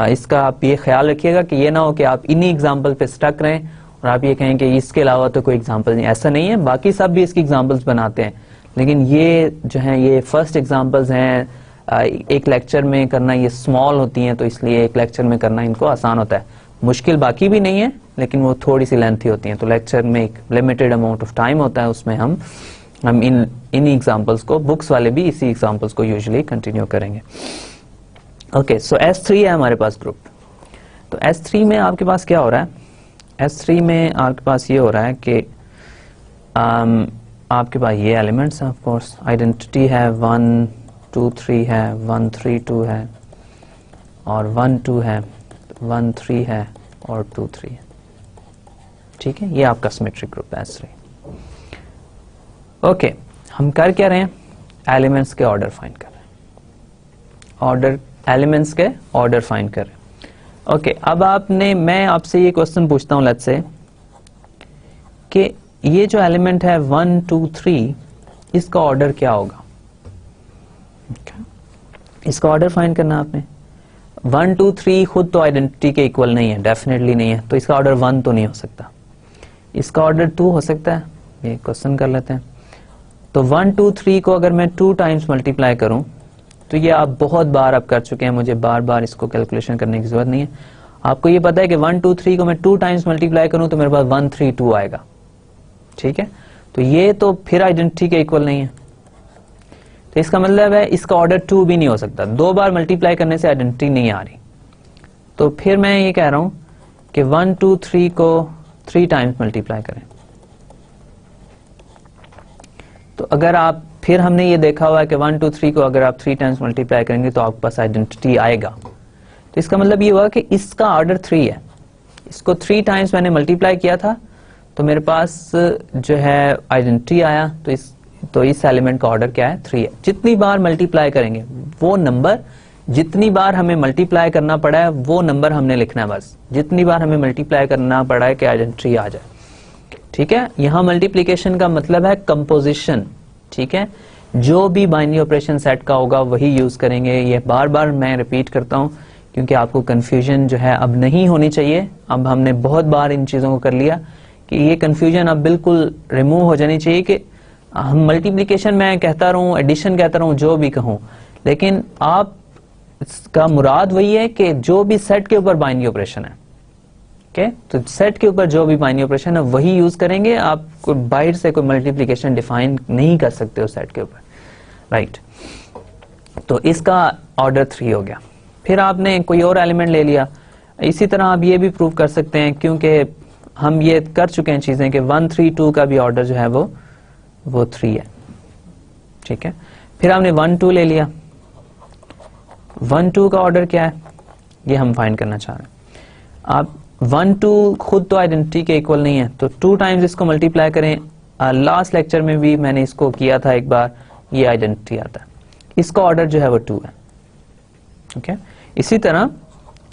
Speaker 1: इसका आप ये ख्याल रखिएगा कि ये ना हो कि आप इन्हीं एग्जांपल पे स्टक रहें और आप ये कहें कि इसके अलावा तो कोई एग्जांपल नहीं। ऐसा नहीं है, बाकी सब भी इसकी एग्जांपल्स बनाते हैं, लेकिन ये जो है ये फर्स्ट एग्जांपल्स हैं। एक लेक्चर में करना ये स्मॉल होती हैं, तो इसलिए एक लेक्चर में करना इनको आसान होता है। मुश्किल बाकी भी नहीं है, लेकिन वो थोड़ी सी लेंथी होती हैं। तो लेक्चर में एक लिमिटेड अमाउंट ऑफ टाइम होता है, उसमें हम इन एग्जांपल्स को, बुक्स वाले भी इसी एग्जांपल्स को यूजुअली कंटिन्यू करेंगे। ओके, सो S3 है हमारे पास ग्रुप। तो S3 में आपके पास क्या हो रहा है? S3 में आपके पास ये हो रहा है कि आपके पास ये एलिमेंट्स हैं, ऑफ कोर्स आइडेंटिटी है, 1 2 3 है, 1 3 2 है, और 1 2 है, 1 3 है, और 2 3 है। ठीक है, ये आपका सिमेट्रिक ग्रुप है S3। ओके, हम कर क्या रहे हैं? एलिमेंट्स के ऑर्डर फाइंड कर रहे हैं, एलिमेंट्स के ऑर्डर फाइंड कर रहे हैं। ओके, अब मैं आपसे ये क्वेश्चन पूछता हूं, लेट्स से कि ये जो एलिमेंट है 1 2 3, इसका ऑर्डर क्या होगा? इसका ऑर्डर फाइंड करना आपने। 1 2 3 खुद तो आइडेंटिटी के इक्वल नहीं है, डेफिनेटली नहीं है, तो इसका ऑर्डर 1 तो नहीं हो सकता। इसका ऑर्डर 2 हो सकता है, ये क्वेश्चन कर लेते हैं। तो 1 2 3 को अगर मैं 2 टाइम्स मल्टीप्लाई करूं, तो ये आप बहुत बार अब कर चुके हैं, मुझे बार बार इसको कैलकुलेशन करने की जरूरत नहीं है। आपको ये पता है कि 1 2 3 को मैं 2 टाइम्स मल्टीप्लाई करूं तो मेरे पास 1 3 2 आएगा। ठीक है, तो ये तो फिर आइडेंटिटी के इक्वल नहीं है, तो इसका मतलब है इसका ऑर्डर 2 भी नहीं हो सकता। 2 बार मल्टीप्लाई करने से आइडेंटिटी नहीं आ रही। तो फिर मैं ये कह रहा हूं कि 1 2 3 को 3 टाइम्स मल्टीप्लाई करें। तो अगर आप, फिर हमने ये देखा हुआ है कि 1 2 3 को अगर आप 3 टाइम्स मल्टीप्लाई करेंगे तो आपके पास आइडेंटिटी आएगा। तो इसका मतलब ये हुआ कि इसका ऑर्डर 3 है। इसको 3 टाइम्स मैंने मल्टीप्लाई किया था, तो मेरे पास जो है आइडेंटिटी आया। तो इस एलिमेंट का ऑर्डर क्या है? 3 है। जितनी बार मल्टीप्लाई करेंगे वो नंबर, जितनी बार हमें मल्टीप्लाई करना पड़ा है वो नंबर हमने लिखना है, बस जितनी बार हमें मल्टीप्लाई करना पड़ा है कि आइडेंटिटी आ जाए। ठीक है, यहां मल्टीप्लीकेशन का मतलब है कंपोजिशन। ठीक है, जो भी बाइनरी ऑपरेशन सेट का होगा वही यूज करेंगे। ये बार बार मैं रिपीट करता हूं क्योंकि आपको कंफ्यूजन जो है अब नहीं होनी चाहिए। अब हमने बहुत बार इन चीजों को कर लिया, कि ये कंफ्यूजन अब बिल्कुल रिमूव हो जानी चाहिए कि हम मल्टीप्लिकेशन में कहता रहूं, एडिशन कहता रहूं, जो भी कहूं, लेकिन आप इसका मुराद वही है कि जो भी सेट के ऊपर बाइनरी ऑपरेशन है, ओके, तो सेट के ऊपर जो भी बाइनरी ऑपरेशन है वही यूज करेंगे। आप बाहर से कोई मल्टीप्लिकेशन डिफाइन नहीं कर सकते हो सेट के ऊपर, राइट। तो इसका ऑर्डर 3 हो गया। फिर आपने कोई और एलिमेंट ले लिया। इसी तरह आप ये भी प्रूव कर सकते हैं, क्योंकि हम ये कर चुके हैं चीजें कि 1 3 2 का भी ऑर्डर जो है वो 3 है, ठीक है। फिर आपने 1 2 ले लिया। 1 2 का ऑर्डर क्या है ये हम फाइंड करना चाह रहे हैं। आप 1 2 खुद तो आइडेंटिटी के इक्वल नहीं है, तो 2 टाइम्स इसको मल्टीप्लाई करें। लास्ट लेक्चर में भी मैंने इसको किया था एक बार, ये आइडेंटिटी आता है। इसका ऑर्डर जो है वो 2 है, ओके। इसी तरह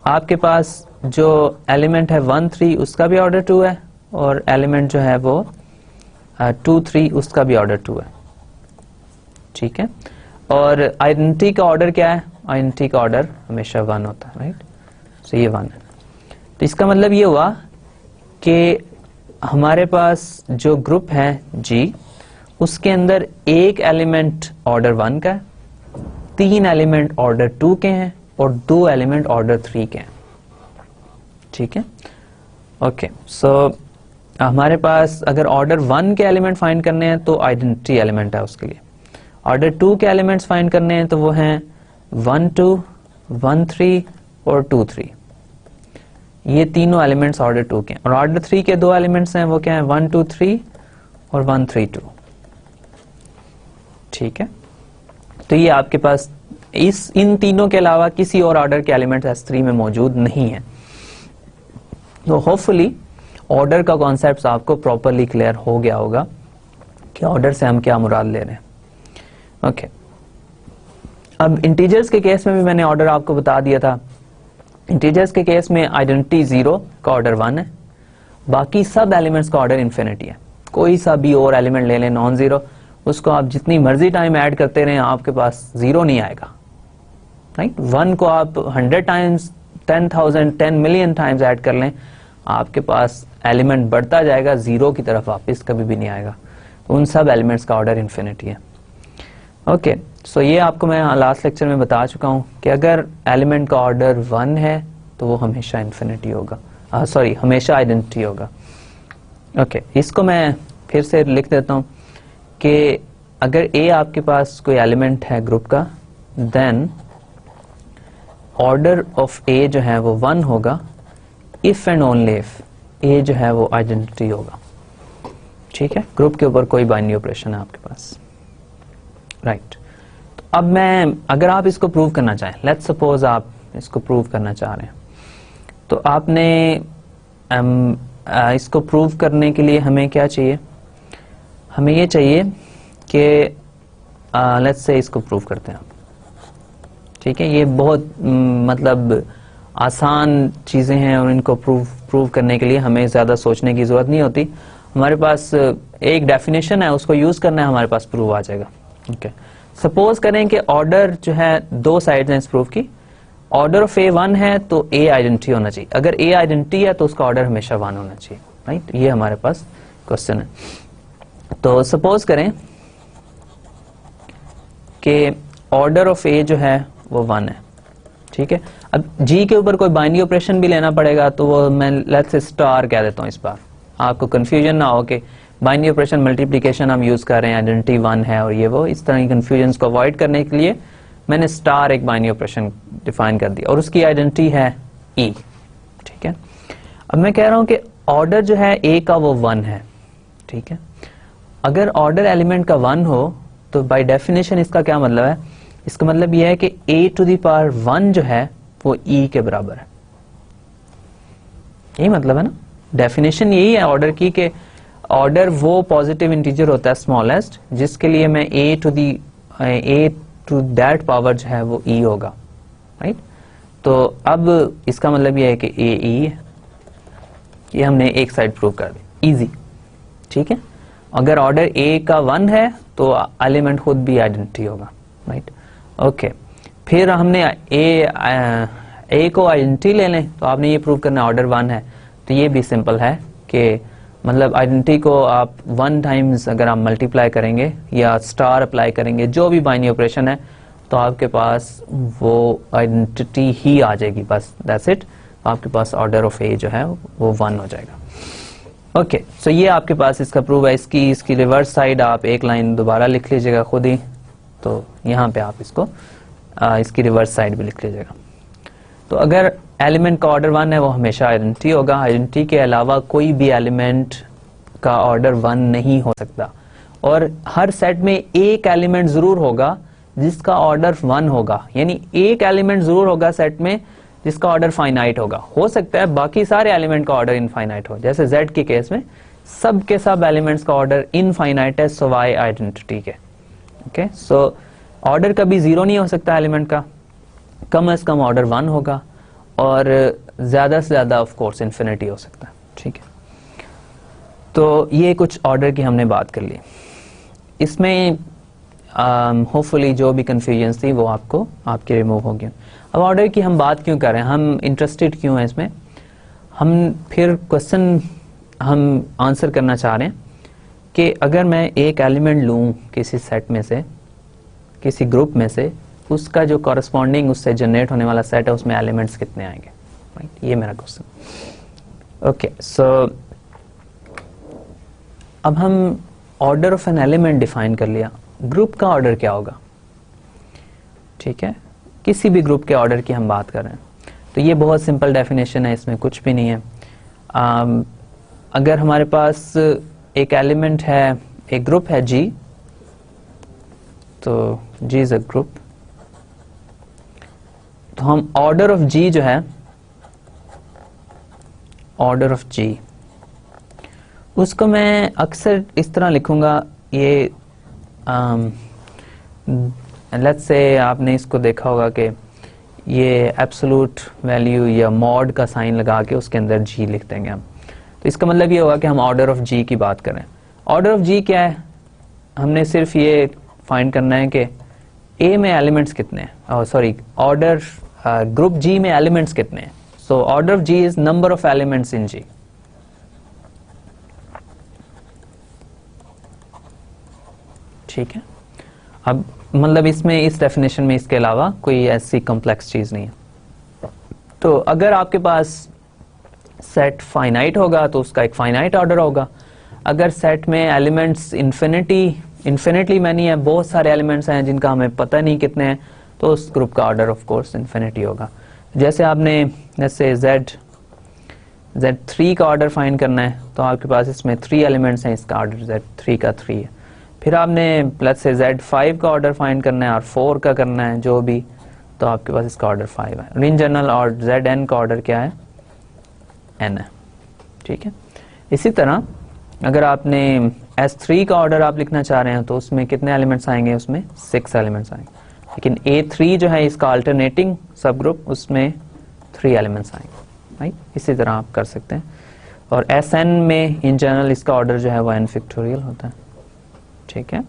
Speaker 1: आपके पास जो एलिमेंट है 1 3 उसका भी ऑर्डर 2 है, और एलिमेंट जो है वो 2 3 उसका भी ऑर्डर 2 है, ठीक है। और आइडेंटिटी का ऑर्डर क्या है? आइडेंटिटी का ऑर्डर हमेशा 1 होता है, राइट। सो ये 1 है। तो इसका मतलब ये हुआ कि हमारे पास जो ग्रुप है G, उसके अंदर एक एलिमेंट ऑर्डर 1 का है, 3 एलिमेंट ऑर्डर 2 के हैं, और 2 एलिमेंट ऑर्डर 3 के हैं, ठीक है। ओके, सो हमारे पास अगर ऑर्डर 1 के एलिमेंट फाइंड करने हैं तो आइडेंटिटी एलिमेंट है उसके लिए। ऑर्डर 2 के एलिमेंट्स फाइंड करने हैं तो वो हैं 1 2 1 3 और 2 3। ये तीनों एलिमेंट्स ऑर्डर 2 के हैं। और ऑर्डर 3 के 2 एलिमेंट्स हैं, वो क्या है? 1 2 3 और 1 3 2, ठीक है। तो ये आपके पास इन तीनों के अलावा किसी और ऑर्डर के एलिमेंट्स S3 में मौजूद नहीं है। तो होपफुली ऑर्डर का कॉन्सेप्ट आपको प्रॉपरली क्लियर हो गया होगा कि ऑर्डर से हम क्या मुराद ले रहे हैं। ओके, अब इंटीजर्स के केस में भी मैंने ऑर्डर आपको बता दिया था। इंटीजर्स के केस में आइडेंटिटी 0 का ऑर्डर 1 है, बाकी सब एलिमेंट्स का ऑर्डर इन्फिनिटी है। कोई सा भी और एलिमेंट ले लें नॉन जीरो, उसको आप जितनी मर्जी टाइम ऐड करते रहें आपके पास 0 नहीं आएगा, राइट। 1 को आप 100 टाइम्स 10,000 10 मिलियन टाइम्स ऐड कर लें, आपके पास एलिमेंट बढ़ता जाएगा, 0 की तरफ वापस कभी भी नहीं आएगा। उन सब एलिमेंट्स का ऑर्डर इन्फिनिटी है। ओके, सो ये आपको मैं लास्ट लेक्चर में बता चुका हूं कि अगर एलिमेंट का ऑर्डर 1 है तो वो हमेशा इन्फिनिटी होगा, हमेशा आइडेंटिटी होगा। ओके, इसको मैं फिर से लिख देता हूं कि अगर A आपके पास कोई एलिमेंट है ग्रुप का, देन ऑर्डर ऑफ A जो है वो 1 होगा if and only if A जो है वो आइडेंटिटी होगा, ठीक है। ग्रुप के ऊपर कोई बाइनरी ऑपरेशन है आपके पास, राइट। तो अब मैं, अगर आप इसको प्रूव करना चाहें, लेट्स सपोज आप इसको प्रूव करना चाह रहे हैं, तो आपने इसको प्रूव करने के लिए हमें क्या चाहिए? हमें ये चाहिए कि लेट्स से इसको प्रूव करते हैं, ठीक है। ये बहुत मतलब आसान चीजें हैं और इनको प्रूव करने के लिए हमें ज्यादा सोचने की जरूरत नहीं होती। हमारे पास एक डेफिनेशन है, उसको यूज करना है, हमारे पास प्रूव आ जाएगा। ओके, सपोज करें कि ऑर्डर जो है 2 साइड्स हैं इस प्रूफ की। ऑर्डर ऑफ A 1 है तो A आइडेंटिटी होना चाहिए। अगर A आइडेंटिटी है तो उसका ऑर्डर हमेशा 1 होना चाहिए, राइट। ये हमारे पास क्वेश्चन है। तो सपोज करें कि ऑर्डर ऑफ A जो है वो 1 है, ठीक है। अब G के ऊपर कोई बाइनरी ऑपरेशन भी लेना पड़ेगा, तो वो मैं लेट्स से स्टार कह देता हूँ इस बार, आपको कंफ्यूजन ना हो कि बाइनरी ऑपरेशन मल्टीप्लिकेशन हम यूज कर रहे हैं, आइडेंटिटी 1 है और ये वो, इस तरह की कंफ्यूजन को अवॉइड करने के लिए मैंने स्टार एक बाइनरी ऑपरेशन डिफाइन कर दिया और उसकी आइडेंटिटी है E, ठीक है। अब मैं कह रहा हूं कि ऑर्डर जो है A का वो 1 है, ठीक है। अगर ऑर्डर एलिमेंट का 1 हो तो बाय डेफिनेशन इसका क्या मतलब है? इसका मतलब यह है कि A टू द पावर 1 जो है वो E के बराबर है। यही मतलब है ना, डेफिनेशन यही है ऑर्डर की, कि ऑर्डर वो पॉजिटिव इंटीजर होता है स्मॉलेस्ट जिसके लिए मैं A टू दैट पावर जो है वो E होगा, राइट। तो अब इसका मतलब यह है कि A E है। ये हमने एक साइड प्रूव कर दी, इजी, ठीक है। अगर ऑर्डर A का 1 है तो एलिमेंट खुद भी आइडेंटिटी होगा, राइट। ओके, फिर हमने A को आइडेंटिटी ले लें, तो आपने ये प्रूव करना ऑर्डर 1 है, तो ये भी सिंपल है कि मतलब आइडेंटिटी को आप 1 टाइम्स अगर आप मल्टीप्लाई करेंगे या स्टार अप्लाई करेंगे, जो भी बाइनरी ऑपरेशन है, तो आपके पास वो आइडेंटिटी ही आ जाएगी, बस दैट्स इट। आपके पास ऑर्डर ऑफ ए जो है वो 1 हो जाएगा। ओके, सो ये आपके पास इसका प्रूव है। इसकी रिवर्स साइड आप एक लाइन दोबारा लिख लीजिएगा खुद ही, तो यहाँ पे आप इसको इसकी रिवर्स साइड भी लिख लीजिएगा। तो अगर एलिमेंट का ऑर्डर 1 है, वो हमेशा आइडेंटिटी होगा। आइडेंटिटी के अलावा कोई भी एलिमेंट का ऑर्डर 1 नहीं हो सकता, और हर सेट में एक एलिमेंट जरूर होगा जिसका ऑर्डर 1 होगा, यानी एक एलिमेंट जरूर होगा सेट में जिसका ऑर्डर फाइनाइट होगा। हो सकता है बाकी सारे एलिमेंट का ऑर्डर इनफाइनाइट हो, जैसे Z के केस में सब के सब एलिमेंट्स का ऑर्डर इनफाइनाइट है सवाए आइडेंटिटी के। ओके, सो ऑर्डर कभी 0 नहीं हो सकता एलिमेंट का, कम से कम ऑर्डर 1 होगा, और ज्यादा से ज्यादा ऑफ कोर्स इन्फिनिटी हो सकता है। ठीक है, तो ये कुछ ऑर्डर की हमने बात कर ली। इसमें होपफुली जो भी कंफ्यूजन थी वो आपकी रिमूव हो गई। अब ऑर्डर की हम बात क्यों कर रहे हैं, हम इंटरेस्टेड क्यों हैं इसमें, हम फिर क्वेश्चन हम आंसर करना चाह रहे हैं कि अगर मैं एक एलिमेंट लूँ किसी सेट में से, किसी ग्रुप में से, उसका जो कॉरस्पॉन्डिंग उससे जनरेट होने वाला सेट है उसमें एलिमेंट्स कितने आएंगे, राइट, ये मेरा क्वेश्चन। ओके, सो अब हम order of an element define कर लिया, ग्रुप का ऑर्डर क्या होगा। ठीक है, किसी भी ग्रुप के ऑर्डर की हम बात कर रहे हैं, तो ये बहुत सिंपल डेफिनेशन है, इसमें कुछ भी नहीं है। अगर हमारे पास एक एलिमेंट है, एक ग्रुप है G, तो G इज अ ग्रुप, तो हम ऑर्डर ऑफ G जो है, ऑर्डर ऑफ G, उसको मैं अक्सर इस तरह लिखूंगा, ये लेट्स से आपने इसको देखा होगा कि ये एब्सोल्यूट वैल्यू या मॉड का साइन लगा के उसके अंदर G लिख देंगे हम, तो इसका मतलब ये होगा कि हम ऑर्डर ऑफ G की बात करें। ऑर्डर ऑफ G क्या है, हमने सिर्फ ये फाइंड करना है कि A में एलिमेंट्स कितने हैं, सॉरी ऑर्डर ग्रुप G में एलिमेंट्स कितने हैं। So order of G is number of elements in G। ठीक है, अब मतलब इसमें इस डेफिनेशन में इसके अलावा कोई ऐसी कॉम्प्लेक्स चीज नहीं है। तो अगर आपके पास सेट फाइनाइट होगा तो उसका एक फाइनाइट ऑर्डर होगा। अगर सेट में एलिमेंट्स इन्फिनिटली मैनी है, बहुत सारे एलिमेंट्स हैं जिनका हमें पता नहीं कितने हैं, तो उस ग्रुप का ऑर्डर ऑफ कोर्स इन्फिनिटी होगा। जैसे आपने जैसे Z3 का ऑर्डर फाइंड करना है, तो आपके पास इसमें 3 एलिमेंट्स हैं, इसका ऑर्डर Z3 का 3 है। फिर आपने प्लस से Z5 का ऑर्डर फाइंड करना है और 4 का करना है जो भी, तो आपके पास इसका ऑर्डर 5 है। इन जनरल और Zn का ऑर्डर क्या है, n है। ठीक है, इसी तरह अगर आपने S3 का ऑर्डर आप लिखना चाह रहे हैं तो उसमें कितने एलिमेंट्स आएंगे, उसमें 6 एलिमेंट्स आएंगे। लेकिन A3 जो है इसका अल्टरनेटिंग सब ग्रुप, उसमें 3 एलिमेंट्स आएंगे, राइट। इसी तरह आप कर सकते हैं। और Sn में इन जनरल इसका ऑर्डर जो है वो n फैक्टोरियल होता है। ठीक है,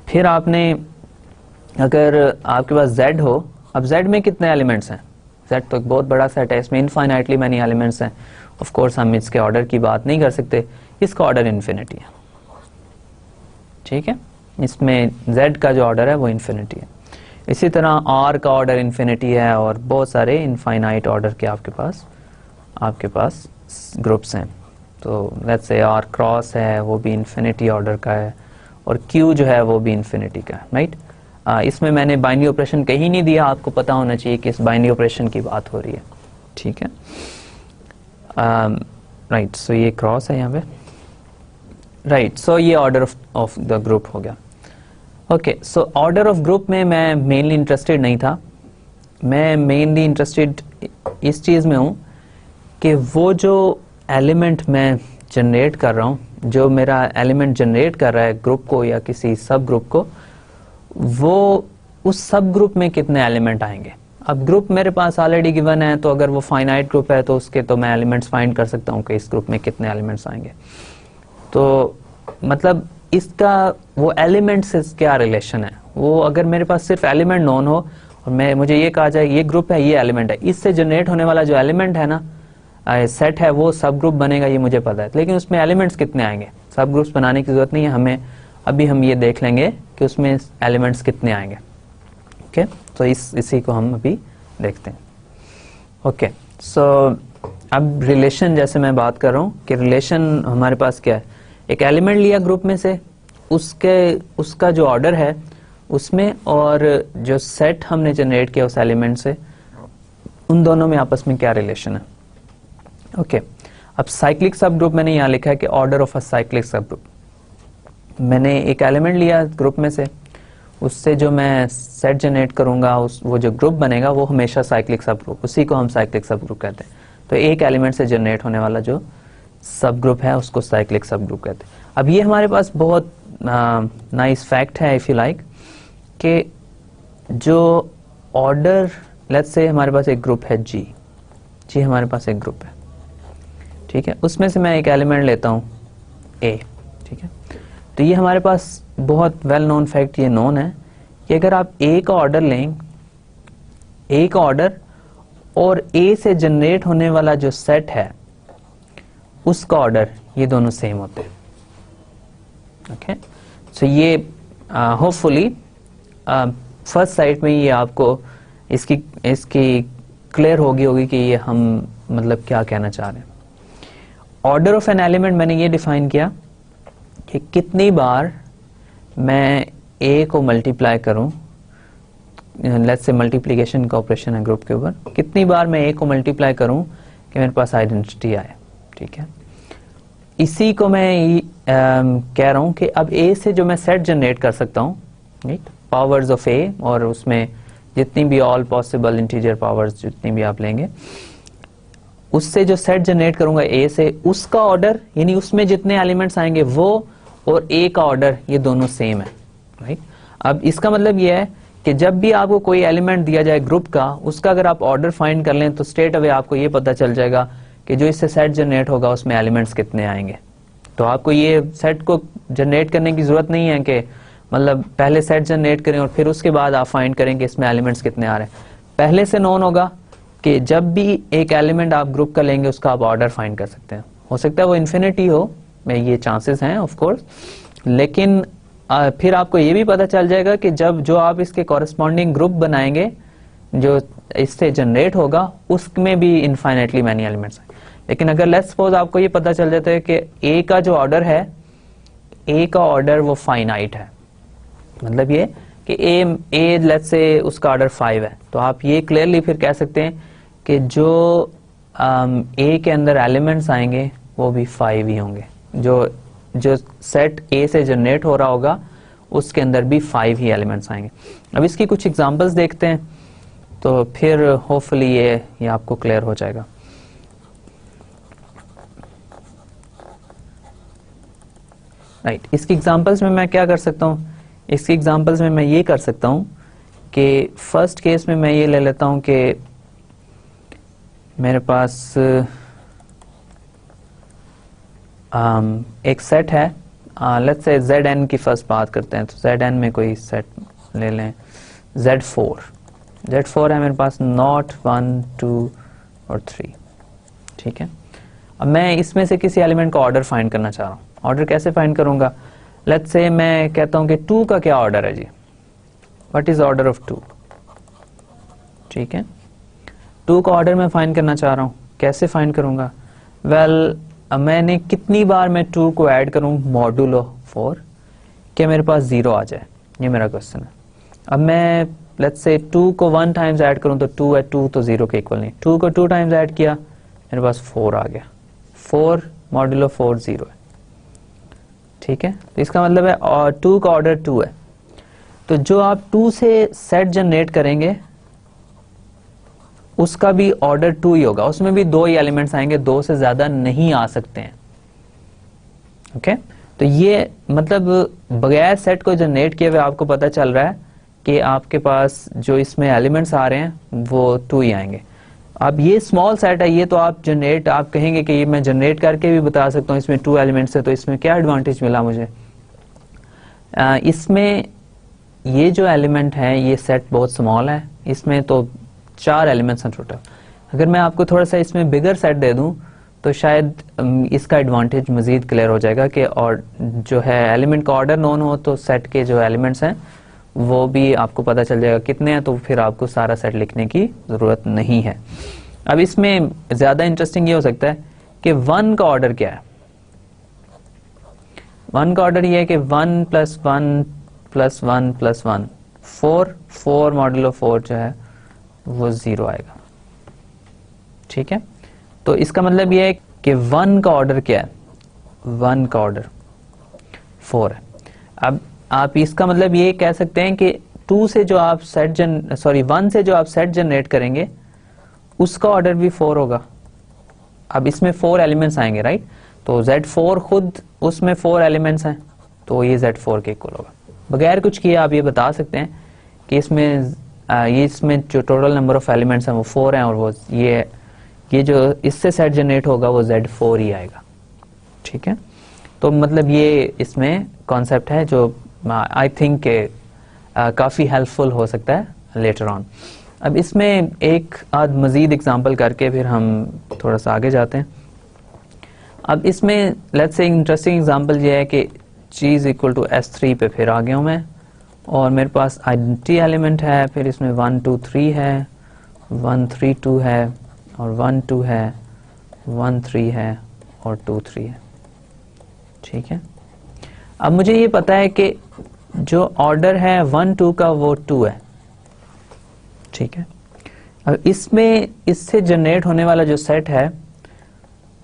Speaker 1: फिर आपने अगर आपके पास Z हो, अब Z में कितने एलिमेंट्स हैं, Z तो एक बहुत बड़ा सेट है, इसमें इनफाइनाइटली मैनी एलिमेंट्स हैं। ऑफ कोर्स हम इसके ऑर्डर की बात नहीं कर सकते, इसका ऑर्डर इन्फिनिटी है। ठीक है, इसमें Z का जो ऑर्डर है वो इन्फिनिटी है। इसी तरह R का ऑर्डर इन्फिनिटी है और बहुत सारे इनफाइनाइट ऑर्डर के आपके पास ग्रुप्स हैं। तो लेट्स से R क्रॉस है, वो भी इन्फिनिटी ऑर्डर का है, और Q जो है वो भी इन्फिनिटी का है, राइट। इसमें मैंने बाइनरी ऑपरेशन कहीं नहीं दिया, आपको पता होना चाहिए कि इस बाइनरी ऑपरेशन की बात हो रही है। ठीक है, राइट, सो ये क्रॉस है यहाँ पे, राइट। सो ये ऑर्डर ऑफ द ग्रुप हो गया। Okay, so order of group में मैं मेनली इंटरेस्टेड नहीं था, मैं मेनली इंटरेस्टेड इस चीज़ में हूँ कि वो जो एलिमेंट मैं जनरेट कर रहा हूँ, जो मेरा एलिमेंट जनरेट कर रहा है ग्रुप को या किसी सब ग्रुप को, वो उस सब ग्रुप में कितने एलिमेंट आएंगे। अब ग्रुप मेरे पास ऑलरेडी गिवन है, तो अगर वो फाइनाइट ग्रुप है तो उसके तो मैं एलिमेंट्स फाइंड कर सकता हूँ कि इस ग्रुप में कितने एलिमेंट्स आएंगे। तो मतलब इसका वो एलिमेंट से क्या रिलेशन है, वो अगर मेरे पास सिर्फ एलिमेंट नोन हो और मुझे ये कहा जाए ये ग्रुप है, ये एलिमेंट है, इससे जनरेट होने वाला जो एलिमेंट है ना, सेट है वो सब ग्रुप बनेगा, ये मुझे पता है, लेकिन उसमें एलिमेंट्स कितने आएंगे, सब ग्रुप्स बनाने की जरूरत नहीं है हमें, अभी हम ये देख लेंगे कि उसमें एलिमेंट्स कितने आएंगे। ओके, तो इसी को हम अभी देखते हैं। ओके, सो अब रिलेशन, जैसे मैं बात कर रहा हूँ कि रिलेशन हमारे पास क्या है, एक एलिमेंट लिया ग्रुप में से, उसका जो ऑर्डर है उसमें, और जो सेट हमने जनरेट किया उस एलिमेंट से, उन दोनों में आपस में क्या रिलेशन है। ओके, अब साइक्लिक सब ग्रुप मैंने यहाँ लिखा है कि ऑर्डर ऑफ अ साइक्लिक सब ग्रुप। मैंने एक एलिमेंट लिया ग्रुप में से, उससे जो मैं सेट जनरेट करूंगा, वो जो ग्रुप बनेगा वो हमेशा साइक्लिक सब ग्रुप, उसी को हम साइक्लिक सब ग्रुप कहते हैं। तो एक एलिमेंट से जनरेट होने वाला जो सब ग्रुप है उसको साइक्लिक सब ग्रुप कहते हैं। अब ये हमारे पास बहुत नाइस फैक्ट है इफ यू लाइक, कि जो ऑर्डर, लेट्स से हमारे पास एक ग्रुप है जी हमारे पास एक ग्रुप है, ठीक है, उसमें से मैं एक एलिमेंट लेता हूँ ए, ठीक है, तो ये हमारे पास बहुत वेल नोन फैक्ट ये नोन है कि अगर आप ए का ऑर्डर लें, ए का ऑर्डर और ए से जनरेट होने वाला जो सेट है उसका ऑर्डर, ये दोनों सेम होते हैं। ओके, सो ये होपफुली फर्स्ट साइट में ये आपको इसकी क्लियर होगी कि ये हम मतलब क्या कहना चाह रहे हैं। ऑर्डर ऑफ एन एलिमेंट मैंने ये डिफाइन किया कि कितनी बार मैं ए को मल्टीप्लाई करूं, लेट्स से मल्टीप्लिकेशन का ऑपरेशन है ग्रुप के ऊपर, कितनी बार मैं ए को मल्टीप्लाई करूं कि मेरे पास आइडेंटिटी आए, ठीक है। इसी को मैं कह रहा हूं कि अब ए से जो मैं सेट जनरेट कर सकता हूं, राइट, पावर्स ऑफ ए, और उसमें जितनी भी ऑल पॉसिबल इंटीजर पावर्स जितनी भी आप लेंगे, उससे जो सेट जनरेट करूंगा ए से, उसका ऑर्डर यानी उसमें जितने एलिमेंट्स आएंगे वो और ए का ऑर्डर ये दोनों सेम है, राइट। अब इसका मतलब ये है कि जब भी आपको कोई एलिमेंट दिया जाए ग्रुप का, उसका अगर आप ऑर्डर फाइंड कर लें तो स्ट्रेट अवे आपको ये पता चल जाएगा कि जो इससे सेट जनरेट होगा उसमें एलिमेंट्स कितने आएंगे। तो आपको ये सेट को जनरेट करने की जरूरत नहीं है कि मतलब पहले सेट जनरेट करें और फिर उसके बाद आप फाइंड करें कि इसमें एलिमेंट्स कितने आ रहे हैं। पहले से नोन होगा कि जब भी एक एलिमेंट आप ग्रुप का लेंगे उसका आप ऑर्डर फाइंड कर सकते हैं। हो सकता है वो इन्फिनिटी हो, में ये चांसेस हैं ऑफ कोर्स, लेकिन फिर आपको ये भी पता चल जाएगा कि जब जो आप इसके कॉरेस्पॉन्डिंग ग्रुप बनाएंगे जो इससे जनरेट होगा उसमें भी इनफाइनाइटली मैनी एलिमेंट्स हैं। लेकिन अगर लेट्स सपोज आपको ये पता चल जाता है कि ए का जो ऑर्डर है, ए का ऑर्डर वो फाइनाइट है, मतलब ये कि ए लेट्स से उसका ऑर्डर 5 है, तो आप ये क्लियरली फिर कह सकते हैं कि जो ए के अंदर एलिमेंट्स आएंगे वो भी 5 ही होंगे। जो सेट ए से जनरेट हो रहा होगा उसके अंदर भी 5 ही एलिमेंट्स आएंगे। अब इसकी कुछ एग्जांपल्स देखते हैं तो फिर होपफुली ये आपको क्लियर हो जाएगा। राइट, इसकी एग्जांपल्स में मैं क्या कर सकता हूँ, इसकी एग्जांपल्स में मैं ये कर सकता हूँ कि फर्स्ट केस में मैं ये ले लेता हूँ कि मेरे पास एक सेट है, लेट्स से Zn की फर्स्ट बात करते हैं, तो Zn में कोई सेट ले लें, Z4 है मेरे पास, नॉट 1 2 और 3, ठीक है। अब मैं इसमें से किसी एलिमेंट का ऑर्डर फाइंड करना चाह रहा हूँ। ऑर्डर कैसे फाइंड करूंगा, लेट्स से मैं कहता हूं कि 2 का क्या ऑर्डर है जी, व्हाट इज ऑर्डर ऑफ 2, ठीक है। 2 का ऑर्डर मैं फाइंड करना चाह रहा हूं, कैसे फाइंड करूंगा, वेल मैंने कितनी बार मैं 2 को ऐड करूं मॉड्यूलो 4 कि मेरे पास 0 आ जाए, ये मेरा क्वेश्चन है। अब मैं लेट्स से 2 को 1 टाइम्स ऐड करूं तो 2 है, 2 तो 0 के इक्वल नहीं, 2 को 2 टाइम्स ऐड किया मेरे पास 4 आ गया, 4 मॉड्यूलो 4 0 है, ठीक है। तो इसका मतलब है 2 का ऑर्डर 2 है, तो जो आप 2 से सेट जनरेट करेंगे उसका भी ऑर्डर 2 ही होगा, उसमें भी 2 ही एलिमेंट्स आएंगे, 2 से ज्यादा नहीं आ सकते हैं, ओके। तो ये मतलब बगैर सेट को जनरेट किए हुए आपको पता चल रहा है कि आपके पास जो इसमें एलिमेंट्स आ रहे हैं वो 2 ही आएंगे। अब ये स्मॉल सेट है, ये तो आप कहेंगे कि ये मैं जनरेट करके भी बता सकता हूँ इसमें 2 एलिमेंट्स है, तो इसमें क्या एडवांटेज मिला मुझे, इसमें ये जो एलिमेंट है ये सेट बहुत स्मॉल है, इसमें तो 4 एलिमेंट्स हैं टोटल, अगर मैं आपको थोड़ा सा इसमें बिगर सेट दे दूं तो शायद इसका एडवांटेज मज़ीद क्लियर हो जाएगा कि और जो है एलिमेंट का ऑर्डर नोन हो तो सेट के जो एलिमेंट्स हैं वो भी आपको पता चल जाएगा कितने हैं, तो फिर आपको सारा सेट लिखने की ज़रूरत नहीं है। अब इसमें ज़्यादा इंटरेस्टिंग ये हो सकता है कि 1 का ऑर्डर क्या है। 1 का ऑर्डर ये है कि 1 + 1 + 1 + 1 4 मॉडुलो 4 जो है वो 0 आएगा। ठीक है, तो इसका मतलब ये है कि 1 का ऑर्डर क्या है, 1 का ऑर्डर 4 है। अब आप इसका मतलब ये कह सकते हैं कि 1 से जो आप सेट जनरेट करेंगे उसका ऑर्डर भी 4 होगा। अब इसमें 4 एलिमेंट्स आएंगे, राइट, तो Z4 खुद उसमें 4 एलिमेंट्स हैं तो ये Z4 के इक्वल होगा। बगैर कुछ किए आप ये बता सकते हैं कि इसमें जो टोटल नंबर ऑफ एलिमेंट्स हैं वो 4 हैं और वो ये जो इससे सेट जनरेट होगा वो Z4 ही आएगा। ठीक है, तो मतलब ये इसमें कॉन्सेप्ट है जो आई थिंक काफ़ी हेल्पफुल हो सकता है लेटर ऑन। अब इसमें एक आध मज़ीद एग्जांपल करके फिर हम थोड़ा सा आगे जाते हैं। अब इसमें लेट्स से इंटरेस्टिंग एग्जांपल ये है कि चीज़ इक्वल टू S3 पे फिर आ गया हूँ मैं और मेरे पास आइडेंटिटी एलिमेंट है, फिर इसमें 1 2 3 है, 1 3 2 है और 1 2 है, 1 3 है और 2 3 है। ठीक है, अब मुझे ये पता है कि जो ऑर्डर है 1 2 का वो 2 है। ठीक है, अब इससे जनरेट होने वाला जो सेट है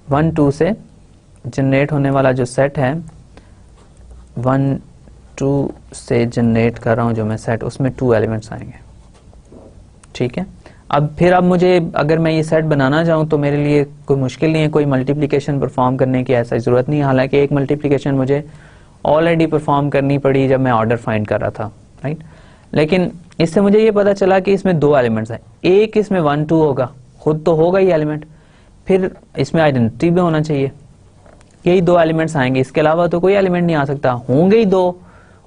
Speaker 1: 1 2 से जनरेट होने वाला जो सेट है 1 2 से जनरेट कर रहा हूं जो मैं सेट, उसमें 2 एलिमेंट्स आएंगे। ठीक है, अब मुझे अगर मैं ये सेट बनाना चाहूँ तो मेरे लिए कोई मुश्किल नहीं है, कोई मल्टीप्लिकेशन परफॉर्म करने की ऐसा ज़रूरत नहीं है। हालांकि एक मल्टीप्लिकेशन मुझे ऑलरेडी परफॉर्म करनी पड़ी जब मैं ऑर्डर फाइंड कर रहा था, राइट, लेकिन इससे मुझे ये पता चला कि इसमें 2 एलिमेंट्स हैं। एक इसमें 1 2 होगा, खुद तो होगा ही एलिमेंट, फिर इसमें आइडेंटिटी भी होना चाहिए, यही 2 एलिमेंट्स आएंगे, इसके अलावा तो कोई एलिमेंट नहीं आ सकता। होंगे ही 2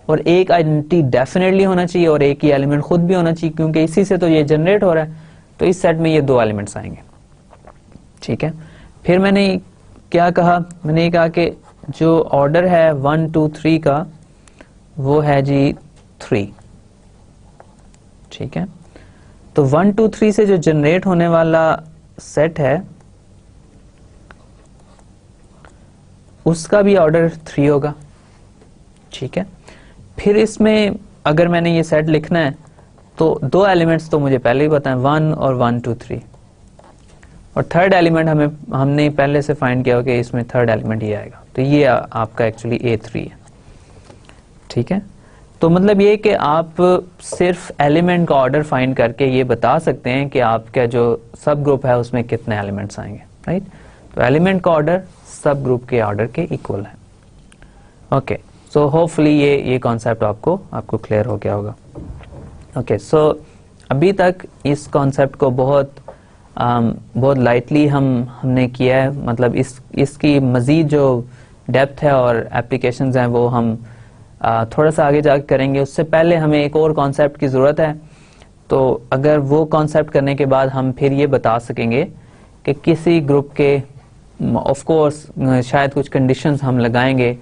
Speaker 1: और एक आइडेंटिटी डेफिनेटली होना चाहिए और एक ही एलिमेंट खुद भी होना चाहिए क्योंकि इसी से तो ये जनरेट हो रहा है, तो इस सेट में ये 2 एलिमेंट्स आएंगे। ठीक है, फिर मैंने क्या कहा, मैंने ये कहा कि जो ऑर्डर है 1 2 3 का वो है जी 3। ठीक है, तो 1 2 3 से जो जनरेट होने वाला सेट है उसका भी ऑर्डर 3 होगा। ठीक है, फिर इसमें अगर मैंने ये सेट लिखना है तो 2 एलिमेंट्स तो मुझे पहले ही पता है, 1 और 1 2 3, और थर्ड एलिमेंट हमने पहले से फाइंड किया हो कि इसमें थर्ड एलिमेंट ये आएगा, तो ये आपका एक्चुअली A3 है। ठीक है, तो मतलब ये कि आप सिर्फ एलिमेंट का ऑर्डर फाइंड करके ये बता सकते हैं कि आपका जो सब ग्रुप है उसमें कितने एलिमेंट्स आएंगे, राइट, तो एलिमेंट का ऑर्डर सब ग्रुप के ऑर्डर के इक्वल है। ओके, सो होपफुली ये कॉन्सेप्ट आपको क्लियर हो गया होगा। ओके, सो अभी तक इस कॉन्सेप्ट को बहुत लाइटली हमने किया है, मतलब इसकी मज़ीद जो डेप्थ है और एप्लीकेशंस हैं वो हम थोड़ा सा आगे जाकर करेंगे। उससे पहले हमें एक और कॉन्सेप्ट की ज़रूरत है, तो अगर वो कॉन्सेप्ट करने के बाद हम फिर ये बता सकेंगे कि किसी ग्रुप के, ऑफ कोर्स शायद कुछ कंडीशंस हम लगाएंगे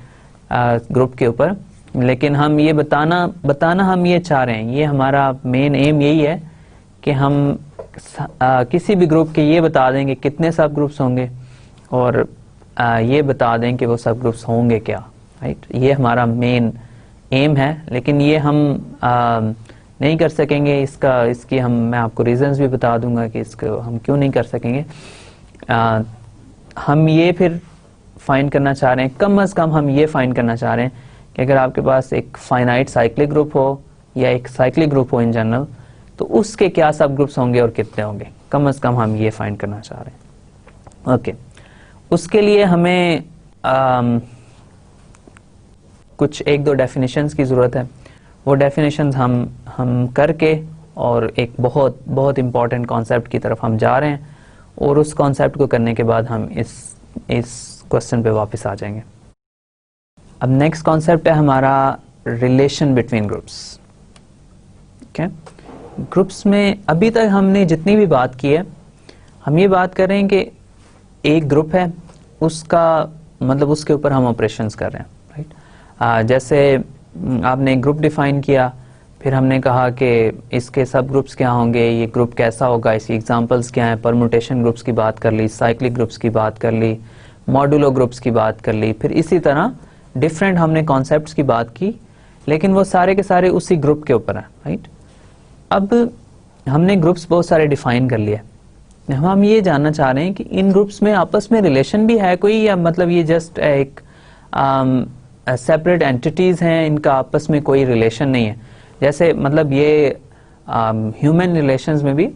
Speaker 1: ग्रुप के ऊपर, लेकिन हम ये बताना हम ये चाह रहे हैं, ये हमारा मेन एम यही है कि हम किसी भी ग्रुप के ये बता देंगे कितने सब ग्रुप्स होंगे और ये बता दें कि वो सब ग्रुप्स होंगे क्या, राइट, ये हमारा मेन एम है। लेकिन ये हम नहीं कर सकेंगे, इसकी मैं आपको रीजंस भी बता दूंगा कि इसको हम क्यों नहीं कर सकेंगे। हम ये फिर फाइंड करना चाह रहे हैं, कम से कम हम ये फाइंड करना चाह रहे हैं कि अगर आपके पास एक फाइनाइट साइक्लिक ग्रुप हो या एक साइक्लिक ग्रुप हो इन जनरल, तो उसके क्या सब ग्रुप्स होंगे और कितने होंगे, कम से कम हम ये फाइंड करना चाह रहे हैं। ओके, उसके लिए हमें कुछ 1-2 डेफिनेशंस की ज़रूरत है। वो डेफिनेशंस हम करके और एक बहुत इंपॉर्टेंट कॉन्सेप्ट की तरफ हम जा रहे हैं और उस कॉन्सेप्ट को करने के बाद हम इस क्वेश्चन पे वापस आ जाएंगे। अब नेक्स्ट कॉन्सेप्ट है हमारा relation between groups. Okay, groups में अभी तक हमने जितनी भी बात की है हम ये बात कर रहे हैं कि एक ग्रुप है, उसका मतलब उसके ऊपर हम ऑपरेशंस कर रहे हैं, राइट। जैसे आपने एक ग्रुप डिफाइन किया, फिर हमने कहा कि इसके सब ग्रुप्स क्या होंगे, ये ग्रुप कैसा होगा, इसकी एग्जांपल्स क्या हैं, परमुटेशन ग्रुप्स की बात कर ली, साइक्लिक ग्रुप्स की बात कर ली, मॉडुलो ग्रुप्स की बात कर ली, फिर इसी तरह डिफरेंट हमने कॉन्सेप्ट्स की बात की, लेकिन वो सारे के सारे उसी ग्रुप के ऊपर हैं, राइट। अब हमने ग्रुप्स बहुत सारे डिफाइन कर लिए, हम ये जानना चाह रहे हैं कि इन ग्रुप्स में आपस में रिलेशन भी है कोई, या मतलब ये जस्ट एक सेपरेट एंटिटीज हैं, इनका आपस में कोई रिलेशन नहीं है। जैसे मतलब ये ह्यूमन रिलेशंस में भी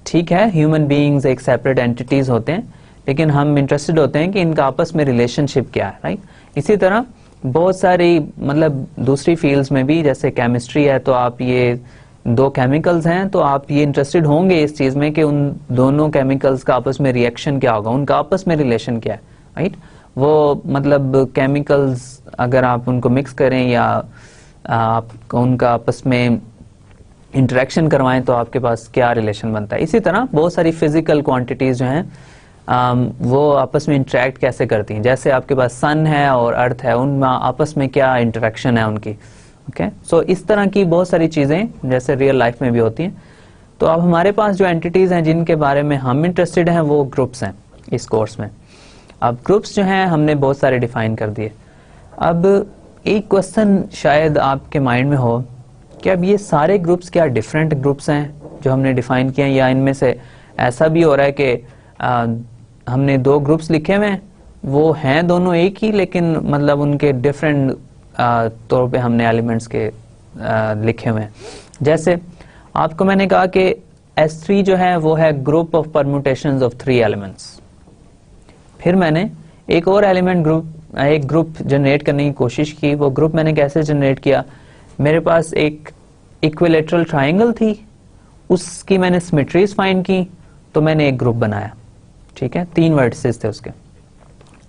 Speaker 1: ठीक है, ह्यूमन बीइंग्स एक सेपरेट एंटिटीज होते हैं, लेकिन हम इंटरेस्टेड होते हैं कि इनका आपस में रिलेशनशिप क्या है, राइट। इसी तरह बहुत सारी मतलब दूसरी फील्ड्स में भी, जैसे केमिस्ट्री है तो आप ये दो केमिकल्स हैं तो आप ये इंटरेस्टेड होंगे इस चीज में कि उन दोनों केमिकल्स का आपस में रिएक्शन क्या होगा, उनका आपस में रिलेशन क्या है, राइट। वो मतलब केमिकल्स अगर आप उनको मिक्स करें या आप उनका आपस में इंटरेक्शन करवाएं तो आपके पास क्या रिलेशन बनता है। इसी तरह बहुत सारी फिजिकल क्वांटिटीज जो हैं वो आपस में इंटरेक्ट कैसे करती हैं, जैसे आपके पास सन है और अर्थ है, उनमें आपस में क्या इंटरेक्शन है उनकी, ओके। सो इस तरह की बहुत सारी चीजें जैसे रियल लाइफ में भी होती हैं। तो अब हमारे पास जो एंटिटीज हैं जिनके बारे में हम इंटरेस्टेड हैं वो ग्रुप्स हैं इस कोर्स में। अब ग्रुप्स जो हैं हमने बहुत सारे डिफाइन कर दिए। अब एक क्वेश्चन शायद आपके माइंड में हो कि अब ये सारे ग्रुप्स क्या डिफरेंट ग्रुप्स हैं जो हमने डिफाइन किए हैं, या इनमें से ऐसा भी हो रहा है कि हमने दो ग्रुप्स लिखे हुए हैं, वो हैं दोनों एक ही, लेकिन मतलब उनके डिफरेंट तौर पे हमने एलिमेंट्स के लिखे हुए हैं। जैसे आपको मैंने कहा कि S3 जो है वो है group of permutations of 3 elements. फिर मैंने एक और एक ग्रुप जनरेट करने की कोशिश की। वो ग्रुप मैंने कैसे जनरेट किया, मेरे पास एक इक्विलेटरल ट्राइंगल थी, उसकी मैंने सिमेट्रीज फाइंड की, तो मैंने एक ग्रुप बनाया, ठीक है। 3 वर्टिसेस थे उसके।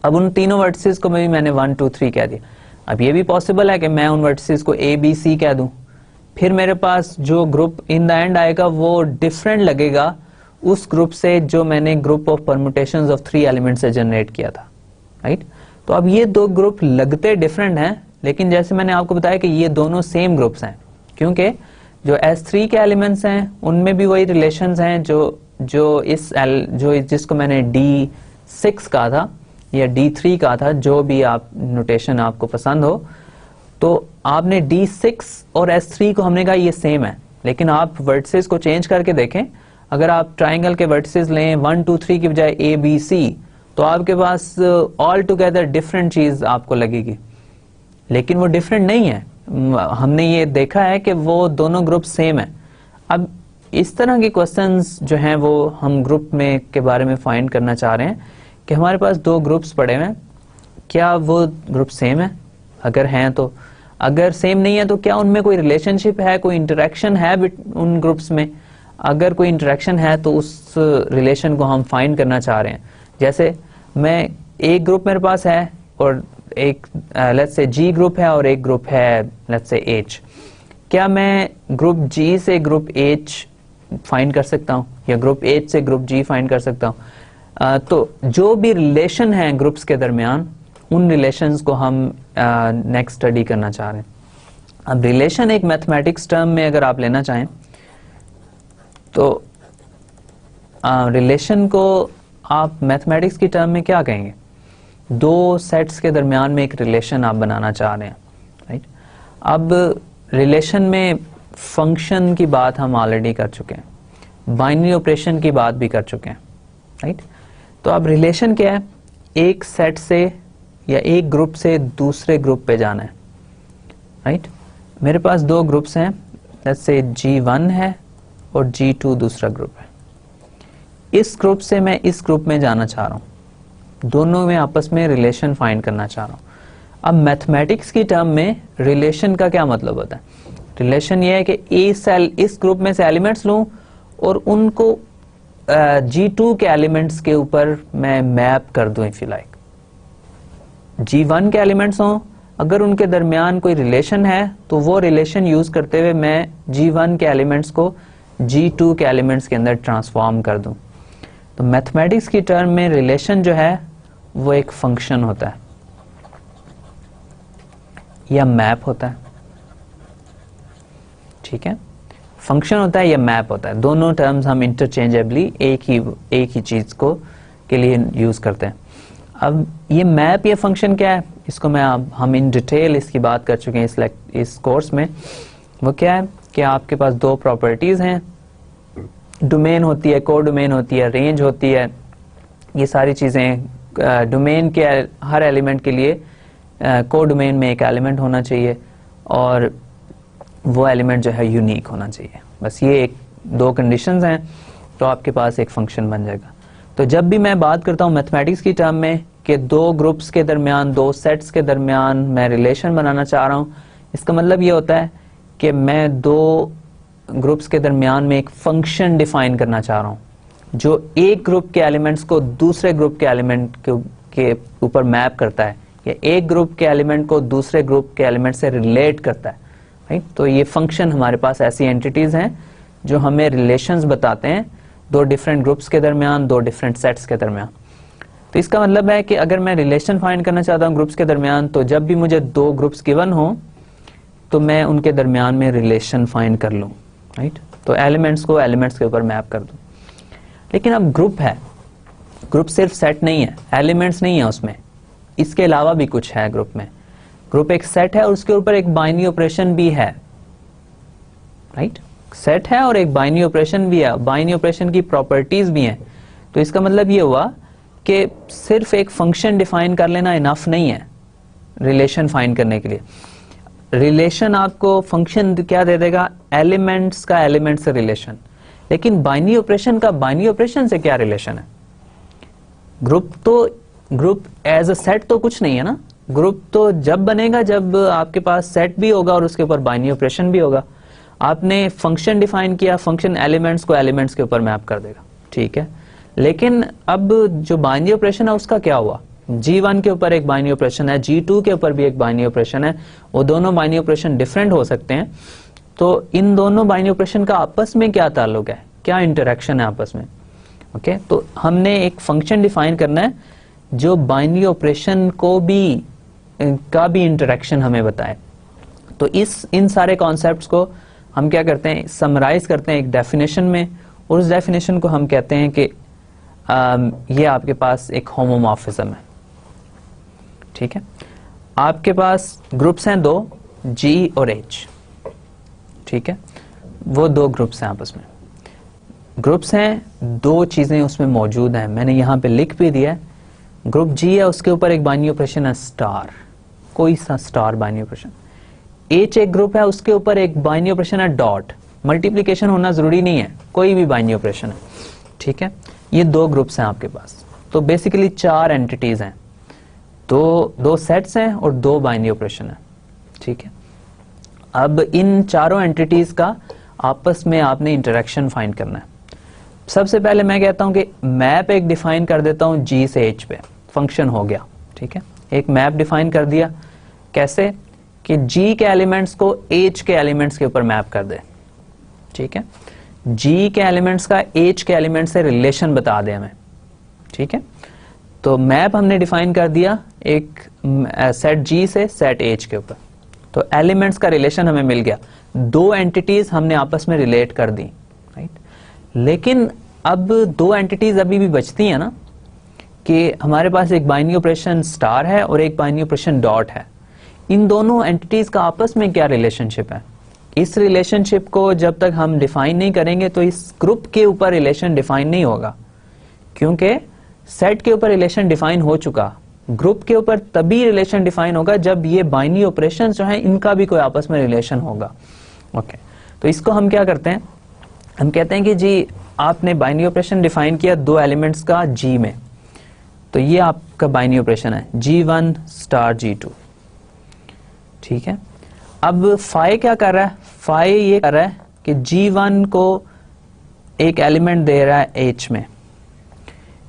Speaker 1: अब उन तीनों वर्टिसेस को मैंने 1 2 3 कह दिया। अब ये भी पॉसिबल है कि मैं उन वर्टिसेस को A B C कह दूं, फिर मेरे पास जो ग्रुप इन द एंड आएगा वो डिफरेंट लगेगा उस ग्रुप से जो मैंने group of permutations of 3 elements से जनरेट किया था, राइट। तो अब ये दो ग्रुप लगते डिफरेंट हैं, लेकिन जैसे मैंने आपको बताया कि ये दोनों सेम ग्रुप्स हैं, क्योंकि जो S3 के एलिमेंट्स हैं उनमें भी वही रिलेशंस हैं जो जिसको मैंने D6 कहा था या D3 कहा था, जो भी आप नोटेशन आपको पसंद हो। तो आपने D6 और S3 को हमने कहा ये सेम है, लेकिन आप वर्टिसेस को चेंज करके देखें। अगर आप ट्राइंगल के वर्टिसेस लें 1 2 3 की बजाय A B C, तो आपके पास ऑल टुगेदर डिफरेंट चीज आपको लगेगी, लेकिन वो डिफरेंट नहीं है। हमने ये देखा है कि वो दोनों ग्रुप सेम है। अब इस तरह के क्वेश्चंस जो हैं वो हम ग्रुप में के बारे में फाइंड करना चाह रहे हैं कि हमारे पास दो ग्रुप्स पड़े हुए हैं, क्या वो ग्रुप सेम है? अगर हैं तो, अगर सेम नहीं है तो क्या उनमें कोई रिलेशनशिप है, कोई इंटरेक्शन है उन ग्रुप्स में? अगर कोई इंटरेक्शन है तो उस रिलेशन को हम फाइंड करना चाह रहे हैं। जैसे मैं एक ग्रुप मेरे पास है और एक लेट्स से G ग्रुप है और एक ग्रुप है लेट्स से H। क्या मैं ग्रुप G से ग्रुप H फाइंड कर सकता हूँ या ग्रुप H से ग्रुप G फाइंड कर सकता हूँ? तो जो भी रिलेशन है ग्रुप्स के दरमियान, उन रिलेशंस को हम नेक्स्ट स्टडी करना चाह रहे हैं। अब रिलेशन एक मैथमेटिक्स टर्म में अगर आप लेना चाहें तो रिलेशन को आप मैथमेटिक्स की टर्म में क्या कहेंगे? दो सेट्स के दरमियान में एक रिलेशन आप बनाना चाह रहे हैं, राइट। अब रिलेशन में फंक्शन की बात हम ऑलरेडी कर चुके हैं, बाइनरी ऑपरेशन की बात भी कर चुके हैं, राइट। तो अब रिलेशन क्या है? एक सेट से या एक ग्रुप से दूसरे ग्रुप पे जाना है, राइट। मेरे पास दो ग्रुप्स हैं, लेट्स से G1 है और G2 दूसरा ग्रुप है। इस ग्रुप से मैं इस ग्रुप में जाना चाह रहा हूं, दोनों में आपस में रिलेशन फाइंड करना चाह रहा हूं। अब मैथमेटिक्स की टर्म में रिलेशन का क्या मतलब होता है? रिलेशन ये है कि इस ग्रुप में से एलिमेंट्स लूं और उनको G2 के एलिमेंट्स के ऊपर मैं मैप कर दूं, इफ यू लाइक। G1 के एलिमेंट्स हों, अगर उनके दरमियान कोई रिलेशन है तो वो रिलेशन यूज करते हुए मैं G1 के एलिमेंट्स को G2 के एलिमेंट्स के अंदर ट्रांसफॉर्म कर दूं। तो मैथमेटिक्स की टर्म में रिलेशन जो है वो एक फंक्शन होता है या मैप होता है, ठीक है। फंक्शन होता है या मैप होता है, दोनों टर्म्स हम इंटरचेंजेबली एक ही चीज को के लिए यूज करते हैं। अब ये मैप या फंक्शन क्या है, इसको हम इन डिटेल इसकी बात कर चुके हैं इस कोर्स में। वो क्या है कि आपके पास दो प्रॉपर्टीज हैं, डोमेन होती है, को डोमेन होती है, रेंज होती है, ये सारी चीजें। डोमेन के हर एलिमेंट के लिए को डोमेन में एक एलिमेंट होना चाहिए और वो एलिमेंट जो है यूनिक होना चाहिए। बस ये एक दो कंडीशंस हैं तो आपके पास एक फंक्शन बन जाएगा। तो जब भी मैं बात करता हूँ मैथमेटिक्स की टर्म में कि दो ग्रुप्स के दरमियान, दो सेट्स के दरमियान मैं रिलेशन बनाना चाह रहा हूँ, इसका मतलब ये होता है कि मैं दो ग्रुप्स के दरमियान में एक फंक्शन डिफाइन करना चाह रहा हूँ जो एक ग्रुप के एलिमेंट्स को दूसरे ग्रुप के एलिमेंट के ऊपर मैप करता है या एक ग्रुप के एलिमेंट को दूसरे ग्रुप के एलिमेंट से रिलेट करता है, राइट। तो ये फंक्शन हमारे पास ऐसी एंटिटीज हैं जो हमें रिलेशंस बताते हैं दो डिफरेंट ग्रुप्स के दरमियान, दो डिफरेंट सेट्स के दरमियान। तो इसका मतलब है कि अगर मैं रिलेशन फाइंड करना चाहता हूँ ग्रुप्स के दरमियान, तो जब भी मुझे दो ग्रुप्स गिवन हो तो मैं उनके दरमियान में रिलेशन फाइंड कर लूँ, राइट। तो एलिमेंट्स को एलिमेंट्स के ऊपर मैप कर दूँ। लेकिन अब ग्रुप है, ग्रुप सिर्फ सेट नहीं है, एलिमेंट्स नहीं है उसमें, इसके अलावा भी कुछ है ग्रुप में। ग्रुप एक सेट है और उसके ऊपर एक बाइनरी ऑपरेशन भी है, राइट। सेट है और एक बाइनरी ऑपरेशन भी है, बाइनरी ऑपरेशन की प्रॉपर्टीज भी हैं। तो इसका मतलब ये हुआ कि सिर्फ एक फंक्शन डिफाइन कर लेना इनफ नहीं है रिलेशन फाइंड करने के लिए। रिलेशन आपको फंक्शन क्या दे देगा, एलिमेंट्स का एलिमेंट से रिलेशन, लेकिन बाइनरी ऑपरेशन का बाइनरी ऑपरेशन से क्या रिलेशन है। ग्रुप एज अ सेट तो कुछ नहीं है ना, ग्रुप तो जब बनेगा जब आपके पास सेट भी होगा और उसके ऊपर बाइनरी ऑपरेशन भी होगा। आपने फंक्शन डिफाइन किया, फंक्शन एलिमेंट्स को एलिमेंट्स के ऊपर मैप कर देगा, ठीक है। लेकिन अब जो बाइनरी ऑपरेशन है उसका क्या हुआ, G1 के ऊपर एक बाइनरी ऑपरेशन है, G2 के ऊपर भी एक बाइनरी ऑपरेशन है, वो दोनों बाइनरी ऑपरेशन डिफरेंट हो सकते हैं। तो इन दोनों बाइनरी ऑपरेशन का आपस में क्या ताल्लुक है, क्या इंटरेक्शन है आपस में, ओके। तो हमने एक फंक्शन डिफाइन करना है जो बाइनरी ऑपरेशन को भी का भी इंटरेक्शन हमें बताए। तो इन सारे कॉन्सेप्ट्स को हम क्या करते हैं, समराइज करते हैं एक डेफिनेशन में, और उस डेफिनेशन को हम कहते हैं कि ये आपके पास एक होमोमॉर्फिज्म है, ठीक है। आपके पास ग्रुप्स हैं दो, G और H, ठीक है। वो दो ग्रुप्स हैं आपस में, ग्रुप्स हैं, दो चीजें उसमें मौजूद हैं, मैंने यहां पे लिख भी दिया है। ग्रुप G है, उसके ऊपर एक बाइनरी ऑपरेशन है स्टार, कोई सा स्टार बाइनरी ऑपरेशन। H एक ग्रुप है, उसके ऊपर एक बाइनरी ऑपरेशन है डॉट, मल्टीप्लिकेशन होना जरूरी नहीं है, कोई भी बाइनरी ऑपरेशन है, ठीक है। ये दो ग्रुप्स हैं आपके पास, तो बेसिकली चार एंटिटीज हैं, दो सेट्स हैं और दो बाइनरी ऑपरेशन है, ठीक है। अब इन चारों एंटिटीज का आपस में आपने इंटरेक्शन फाइंड करना है। सबसे पहले मैं कहता हूं कि मैप एक डिफाइन कर देता हूं G से H पे, फंक्शन हो गया, ठीक है। एक मैप डिफाइन कर दिया, कैसे कि G के एलिमेंट्स को H के एलिमेंट्स के ऊपर मैप कर दे, ठीक है। G के एलिमेंट्स का H के एलिमेंट से रिलेशन बता दे हमें, ठीक है। तो मैप हमने डिफाइन कर दिया एक सेट G से सेट H के ऊपर, तो एलिमेंट्स का रिलेशन हमें मिल गया, दो एंटिटीज हमने आपस में रिलेट कर दी, राइट। लेकिन अब दो एंटिटीज अभी भी बचती हैं ना, कि हमारे पास एक बाइनरी ऑपरेशन स्टार है और एक बाइनरी ऑपरेशन डॉट है। इन दोनों एंटिटीज का आपस में क्या रिलेशनशिप है, इस रिलेशनशिप को जब तक हम डिफाइन नहीं करेंगे तो इस ग्रुप के ऊपर रिलेशन डिफाइन नहीं होगा, क्योंकि सेट के ऊपर रिलेशन डिफाइन हो चुका, ग्रुप के ऊपर तभी रिलेशन डिफाइन होगा जब ये बाइनरी ऑपरेशंस जो हैं इनका भी कोई आपस में रिलेशन होगा, ओके। तो इसको हम क्या करते हैं, हम कहते हैं कि जी आपने बाइनरी ऑपरेशन डिफाइन किया दो एलिमेंट्स का G में, तो ये आपका बाइनरी ऑपरेशन है G1 स्टार G2, ठीक है। अब फाई क्या कर रहा है, फाई ये कर रहा है कि G1 को एक एलिमेंट दे रहा है H में,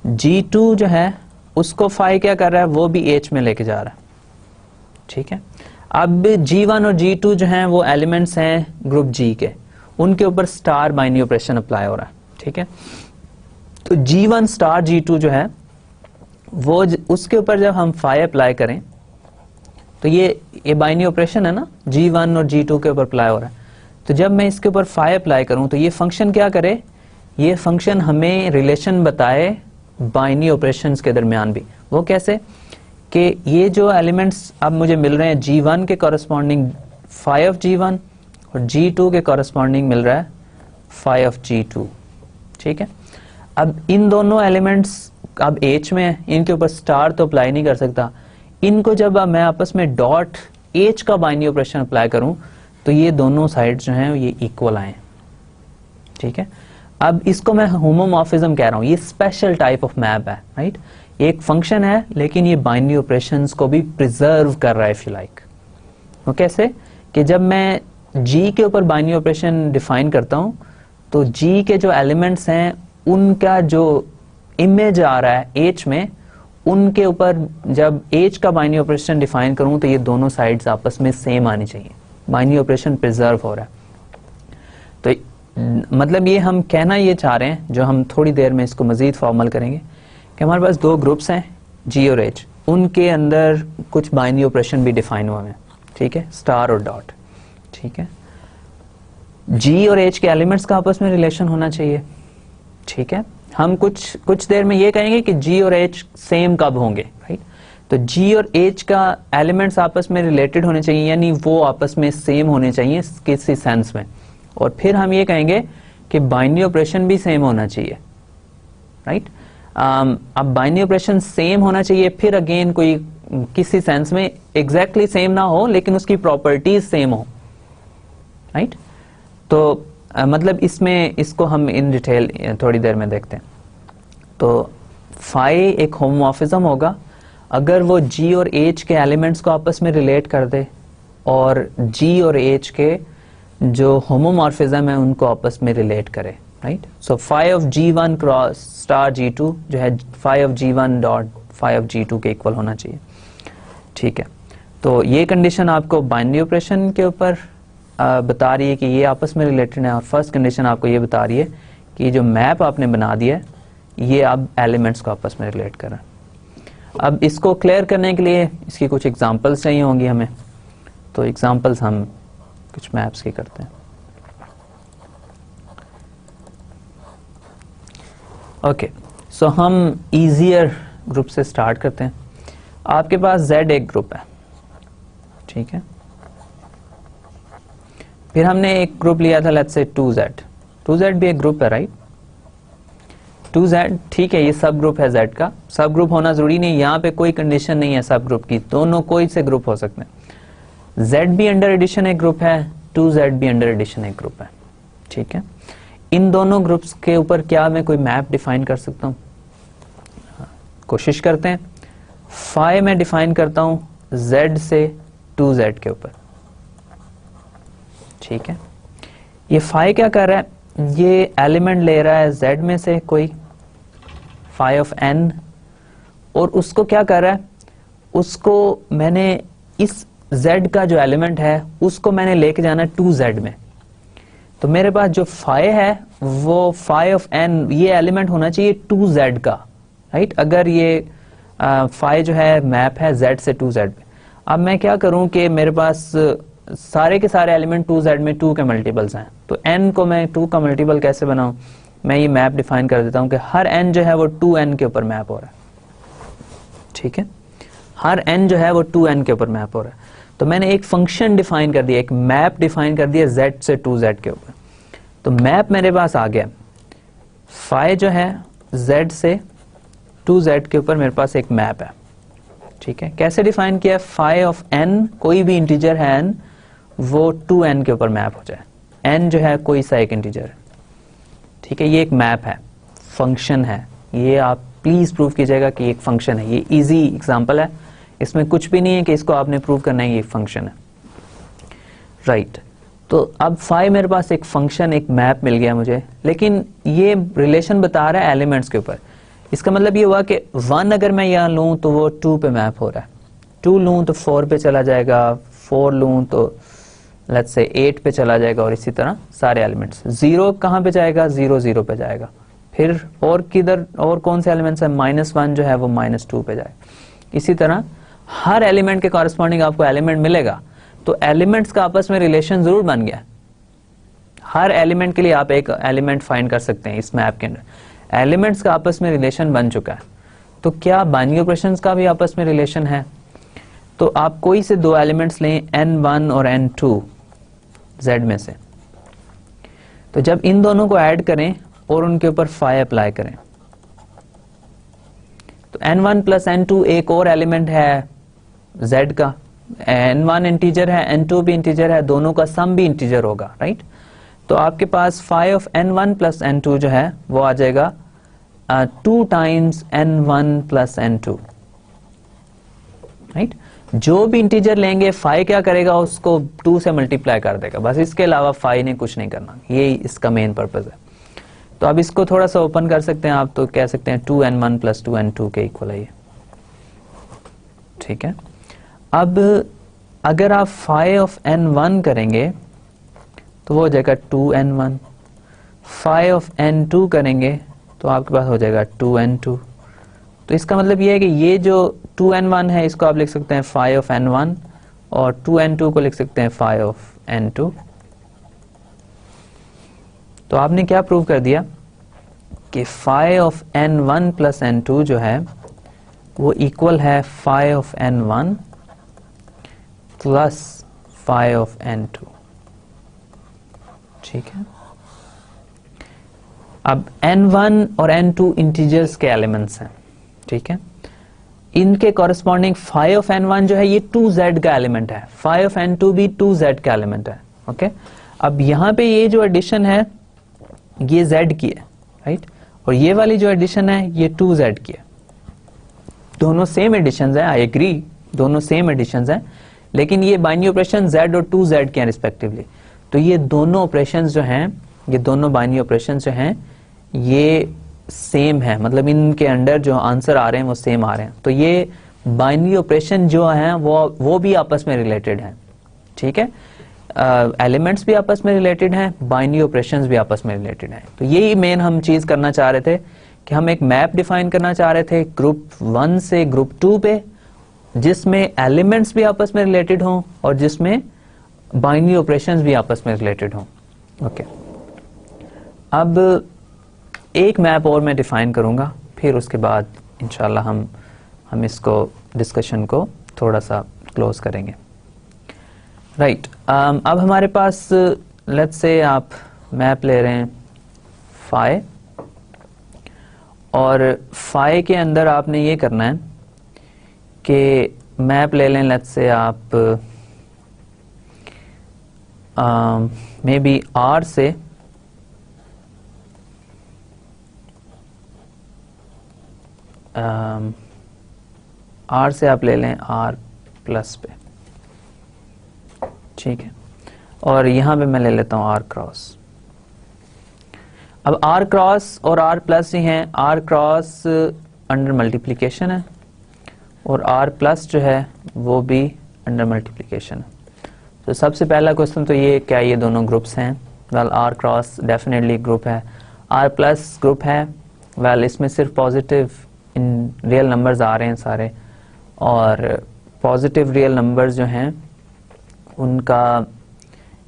Speaker 1: G2 जो है उसको फाई क्या कर रहा है, वो भी H में लेके जा रहा है, ठीक है। अब G1 और G2 जो हैं वो एलिमेंट्स हैं ग्रुप G के, उनके ऊपर स्टार बाइनरी ऑपरेशन अप्लाई हो रहा है, ठीक है। तो G1 स्टार G2 जो है वो उसके ऊपर जब हम फाई अप्लाई करें तो ये बाइनरी ऑपरेशन है ना, G1 और G2 के ऊपर अप्लाई हो रहा है। तो जब मैं इसके ऊपर फाई अप्लाई करूं तो ये फंक्शन क्या करे, ये फंक्शन हमें रिलेशन बताए बाइनरी ऑपरेशंस के दरमियान भी। वो कैसे कि ये जो एलिमेंट्स अब मुझे मिल रहे हैं G1 के कॉरस्पॉन्डिंग फाई ऑफ G1 और G2 के कॉरस्पॉन्डिंग मिल रहा है फाई ऑफ G2, ठीक है। अब इन दोनों एलिमेंट्स अब H में है, इनके ऊपर स्टार तो अप्लाई नहीं कर सकता। इनको जब मैं आपस में डॉट H का बाइनरी ऑपरेशन अप्लाई करूं तो ये दोनों साइड्स जो हैं ये इक्वल आए, ठीक है। अब इसको मैं होमोमॉर्फिज्म कह रहा हूं, ये स्पेशल टाइप ऑफ मैप है, राइट। एक फंक्शन है लेकिन ये बाइनरी ऑपरेशंस को भी प्रिजर्व कर रहा है इफ यू लाइक। वो कैसे कि जब मैं G के ऊपर बाइनरी ऑपरेशन डिफाइन करता हूं तो G के जो एलिमेंट्स हैं उनका जो इमेज आ रहा है H में, उनके ऊपर जब H का बाइनरी ऑपरेशन डिफाइन करूं तो ये दोनों साइड्स आपस में सेम आनी चाहिए, बाइनरी ऑपरेशन प्रिजर्व हो रहा है। तो मतलब ये हम कहना ये चाह रहे हैं, जो हम थोड़ी देर में इसको मजीद फॉर्मल करेंगे, कि हमारे पास दो ग्रुप्स हैं G और H, उनके अंदर कुछ बाइनरी ऑपरेशन भी डिफाइन हुआ है, ठीक है, स्टार और डॉट, ठीक है। G और H के एलिमेंट्स का आपस में रिलेशन होना चाहिए, ठीक है। हम कुछ देर में ये कहेंगे कि G और H सेम कब होंगे, राइट। तो G और H का एलिमेंट्स आपस में रिलेटेड होने चाहिए, यानी वो आपस में सेम होने चाहिए किसी सेंस में। और फिर हम ये कहेंगे कि बाइनरी ऑपरेशन भी सेम होना चाहिए, राइट। अब बाइनरी ऑपरेशन सेम होना चाहिए, फिर अगेन कोई किसी सेंस में एग्जैक्टली सेम ना हो लेकिन उसकी प्रॉपर्टीज सेम हो, राइट। तो मतलब इसमें इसको हम इन डिटेल थोड़ी देर में देखते हैं। तो फाई एक होमोमॉर्फिज्म होगा अगर वो G और H के एलिमेंट्स को आपस में रिलेट कर दे और G और H के जो होमोमॉर्फिज्म है उनको आपस में रिलेट करे, right. So phi of G1 cross star G2 जो है phi of G1 dot phi of G2 के इक्वल होना चाहिए, ठीक है। तो ये कंडीशन आपको बाइनरी ऑपरेशन के ऊपर बता रही है कि ये आपस में रिलेटेड है, और फर्स्ट कंडीशन आपको ये बता रही है कि जो मैप आपने बना दिया है ये अब एलिमेंट्स को आपस में रिलेट कर रहा है। अब इसको क्लियर करने के लिए इसकी कुछ एग्जांपल्स चाहिए होंगी हमें, तो एग्जांपल्स हम कुछ मैप्स की करते हैं। ओके, सो हम इजियर ग्रुप से स्टार्ट करते हैं। आपके पास Z एक ग्रुप है, ठीक है। फिर हमने एक ग्रुप लिया था, लेट्स से 2Z। 2Z भी एक ग्रुप है, राइट। 2Z ठीक है, ये सब ग्रुप है Z का। सब ग्रुप होना जरूरी नहीं, यहाँ पे कोई कंडीशन नहीं है सब ग्रुप की, दोनों कोई से ग्रुप हो सकते हैं। Z भी अंडर एडिशन एक ग्रुप है, 2Z भी अंडर एडिशन एक ग्रुप है, ठीक है। इन दोनों ग्रुप्स के ऊपर क्या मैं कोई मैप डिफाइन कर सकता हूँ? कोशिश करते हैं। फाई मैं डिफाइन करता हूँ Z से 2Z के ऊपर, ठीक है। ये फाई क्या कर रहा है, ये एलिमेंट ले रहा है Z में से कोई फाई ऑफ n, और उसको क्या कर रहा है, उसको मैंने इस Z का जो एलिमेंट है उसको मैंने लेके जाना 2Z में। तो मेरे पास जो फाई है वो फाई ऑफ n, ये एलिमेंट होना चाहिए 2Z का, राइट। अगर ये फाई जो है मैप है Z से 2Z में। अब मैं क्या करूं कि मेरे पास सारे के सारे एलिमेंट 2Z में 2 के मल्टीपल्स हैं, तो n को मैं 2 का मल्टीपल कैसे बनाऊं? मैं ये मैप डिफाइन कर देता हूं कि हर n जो है वो 2n के ऊपर मैप हो रहा है, ठीक है। हर n जो है वो 2n के ऊपर मैप हो रहा है। तो मैंने एक फंक्शन डिफाइन कर दिया, एक मैप डिफाइन कर दिया Z से 2Z के ऊपर। तो मैप मेरे पास आ गया, फाई जो है Z से 2Z के ऊपर मेरे पास एक मैप है, ठीक है। कैसे डिफाइन किया? फाई ऑफ n, कोई भी इंटीजर है n, वो 2n के ऊपर मैप हो जाए। n जो है कोई सा एक इंटीजर है, ठीक है। ये एक मैप है, फंक्शन है, ये आप प्लीज प्रूव कीजिएगा कि एक फंक्शन है। ये इजी एग्जांपल है, इसमें कुछ भी नहीं है कि इसको आपने प्रूव करना है, ये फंक्शन है, राइट। तो अब फाई मेरे पास एक फंक्शन, एक मैप मिल गया मुझे, लेकिन ये रिलेशन बता रहा है एलिमेंट्स के ऊपर। इसका मतलब ये हुआ कि 1 अगर मैं यहाँ लूँ तो वो 2 पे मैप हो रहा है, 2 लूँ तो 4 पे चला जाएगा, 4 लूँ तो लेट्स से 8 पे चला जाएगा, और इसी तरह सारे एलिमेंट्स। 0 कहाँ पे जाएगा? 0 0 पे जाएगा, फिर और किधर और कौन से एलिमेंट्स है, -1 जो है वो -2 पे जाए। इसी तरह हर एलिमेंट के कॉरेस्पॉन्डिंग आपको एलिमेंट मिलेगा, तो एलिमेंट्स का आपस में रिलेशन जरूर बन गया। हर एलिमेंट के लिए आप एक एलिमेंट फाइंड कर सकते हैं इस मैप के अंदर, एलिमेंट्स का आपस में रिलेशन बन चुका है। तो क्या बाइनरी ऑपरेशंस का भी आपस में रिलेशन है? तो आप कोई से दो एलिमेंट्स लें, n1 और n2 z में से, तो जब इन दोनों को ऐड करें और उनके ऊपर फाई अप्लाई करें, तो n1 प्लस n2 एक और एलिमेंट है z का, n1 इंटीजर है, n2 भी इंटीजर है, दोनों का सम भी इंटीजर होगा, राइट। तो आपके पास phi of n1 plus n2 जो है वो आ जाएगा 2 times n1 plus n2, right. जो भी इंटीजर लेंगे फाई क्या करेगा, उसको 2 से मल्टीप्लाई कर देगा, बस इसके अलावा फाई ने कुछ नहीं करना, ये इसका मेन पर्पस है। तो अब इसको थोड़ा सा ओपन कर सकते हैं आप, तो कह सकते हैं 2n1 प्लस 2n2 के इक्वल है ये, ठीक है। अब अगर आप फाई ऑफ n1 करेंगे तो वो हो जाएगा 2n1, फाई ऑफ n2 करेंगे तो आपके पास हो जाएगा 2n2। तो इसका मतलब ये है कि ये जो 2n1 है इसको आप लिख सकते हैं फाई ऑफ n1, और 2n2 को लिख सकते हैं फाई ऑफ n2। तो आपने क्या प्रूव कर दिया कि phi of n1 plus n2 जो है वो इक्वल है phi of n1 plus phi of n2, ठीक है। अब n1 और n2 इंटीजर्स के एलिमेंट्स हैं, ठीक है। इनके कॉरेस्पॉन्डिंग फाई ऑफ n1 जो है ये 2z का एलिमेंट है, फाई ऑफ n2 भी 2z का एलिमेंट है, ओके। अब यहां पे ये जो एडिशन है ये z की है, राइट, और ये वाली जो एडिशन है ये 2z की है। दोनों सेम एडिशंस हैं, आई एग्री, दोनों सेम एडिशंस हैं, लेकिन ये बाइनरी ऑपरेशन z और 2z के हैं रिस्पेक्टिवली। तो ये दोनों ऑपरेशंस जो हैं, ये दोनों बाइनरी ऑपरेशंस जो हैं ये सेम है, मतलब इनके अंडर जो आंसर आ रहे हैं वो सेम आ रहे हैं। तो ये बाइनरी ऑपरेशन जो हैं वो भी आपस में रिलेटेड हैं, ठीक है। एलिमेंट्स भी आपस में रिलेटेड हैं, बाइनरी ऑपरेशंस भी आपस में रिलेटेड हैं। तो यही मेन हम चीज करना चाह रहे थे कि हम एक मैप डिफाइन करना चाह रहे थे ग्रुप 1 से ग्रुप 2 पे, जिसमें एलिमेंट्स भी आपस में रिलेटेड हों और जिसमें बाइनरी ऑपरेशंस भी आपस में रिलेटेड हों, ओके। अब एक मैप और मैं डिफाइन करूंगा, फिर उसके बाद इंशाल्लाह हम इसको डिस्कशन को थोड़ा सा क्लोज करेंगे, राइट। अब हमारे पास लेट्स से आप मैप ले रहे हैं फाई, और फाई के अंदर आपने ये करना है कि मैप ले लें लेट्स से आप मे बी आर से आर से आप ले लें आर प्लस पे, ठीक है, और यहां पे मैं ले लेता हूं आर क्रॉस। अब आर क्रॉस और आर प्लस ही हैं, आर क्रॉस अंडर मल्टीप्लिकेशन है और आर प्लस जो है वो भी अंडर मल्टीप्लिकेशन है। तो सबसे पहला क्वेश्चन तो ये, क्या ये दोनों ग्रुप्स हैं? Well R cross definitely group है, आर प्लस ग्रुप है। वेल इसमें सिर्फ पॉजिटिव इन रियल नंबर्स आ रहे हैं सारे, और पॉजिटिव रियल नंबर्स जो हैं उनका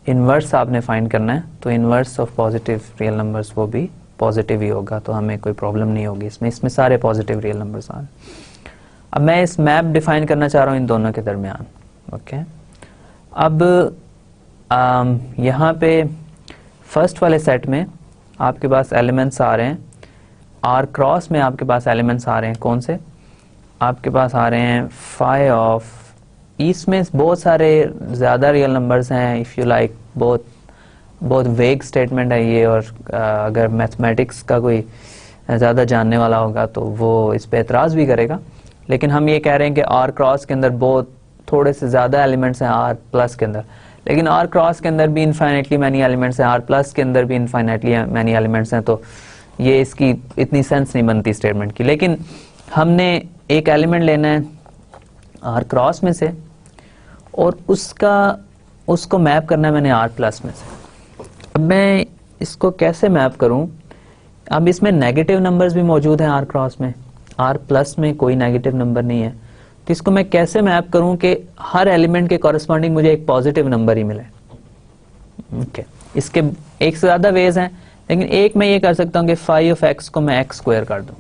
Speaker 1: इन्वर्स आपने फाइंड करना है। तो inverse of positive real numbers वो भी पॉजिटिव ही होगा, तो हमें कोई प्रॉब्लम नहीं होगी इसमें सारे पॉजिटिव रियल नंबर्स आ रहे हैं। अब मैं इस मैप डिफाइन करना चाह रहा हूँ इन दोनों के दरमियान, ओके। अब यहाँ पे फर्स्ट वाले सेट में आपके पास एलिमेंट्स आ रहे हैं, आर क्रॉस में आपके पास एलिमेंट्स आ रहे हैं, कौन से? आपके पास आ रहे हैं फाई ऑफ, इसमें बहुत सारे ज़्यादा रियल नंबर्स हैं, इफ़ यू लाइक, बहुत वेग स्टेटमेंट है ये, और अगर मैथमेटिक्स का कोई ज़्यादा जानने वाला होगा तो वो इस पे एतराज़ भी करेगा। लेकिन हम ये कह रहे हैं कि आर क्रॉस के अंदर बहुत थोड़े से ज़्यादा एलिमेंट्स हैं आर प्लस के अंदर, लेकिन आर क्रॉस के अंदर भी इनफाइनेटली मैनी एलिमेंट्स हैं, आर प्लस के अंदर भी इनफाइनेटली मैनी एलिमेंट्स हैं। तो ये इसकी इतनी सेंस नहीं बनती स्टेटमेंट की। लेकिन हमने एक एलिमेंट लेना है आर क्रॉस में से और उसको मैप करना है मैंने आर प्लस में से। अब मैं इसको कैसे मैप करूं? अब इसमें नेगेटिव नंबर्स भी मौजूद हैं आर क्रॉस में, आर प्लस में कोई नेगेटिव नंबर नहीं है, तो इसको मैं कैसे मैप करूं कि हर एलिमेंट के कॉरेस्पॉन्डिंग मुझे एक पॉजिटिव नंबर ही मिले। ओके, इसके एक से ज्यादा वेज हैं, लेकिन एक मैं ये कर सकता हूं कि फाइव ऑफ एक्स को मैं एक्स स्क्वायर कर दूं।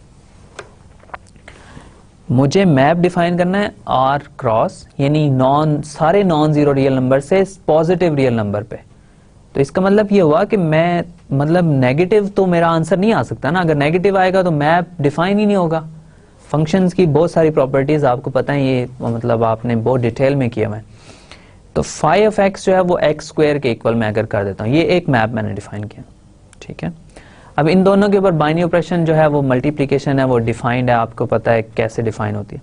Speaker 1: मुझे मैप डिफाइन करना है आर क्रॉस, यानी सारे नॉन जीरो रियल नंबर से पॉजिटिव रियल नंबर पे। तो इसका मतलब ये हुआ कि मैं नेगेटिव तो मेरा आंसर नहीं आ सकता ना, अगर नेगेटिव आएगा तो मैप डिफाइन ही नहीं होगा। फंक्शंस की बहुत सारी प्रॉपर्टीज आपको पता है, ये आपने बहुत डिटेल में किया मैं। तो फाइव ऑफ एक्स जो है वो एक्स स्क्वायर के इक्वल मैं अगर कर देता हूँ, ये एक मैप मैंने डिफाइन किया, ठीक है। अब इन दोनों के ऊपर बाइनरी ऑपरेशन जो है वो मल्टीप्लिकेशन है, वो डिफाइंड है, आपको पता है कैसे डिफाइन होती है।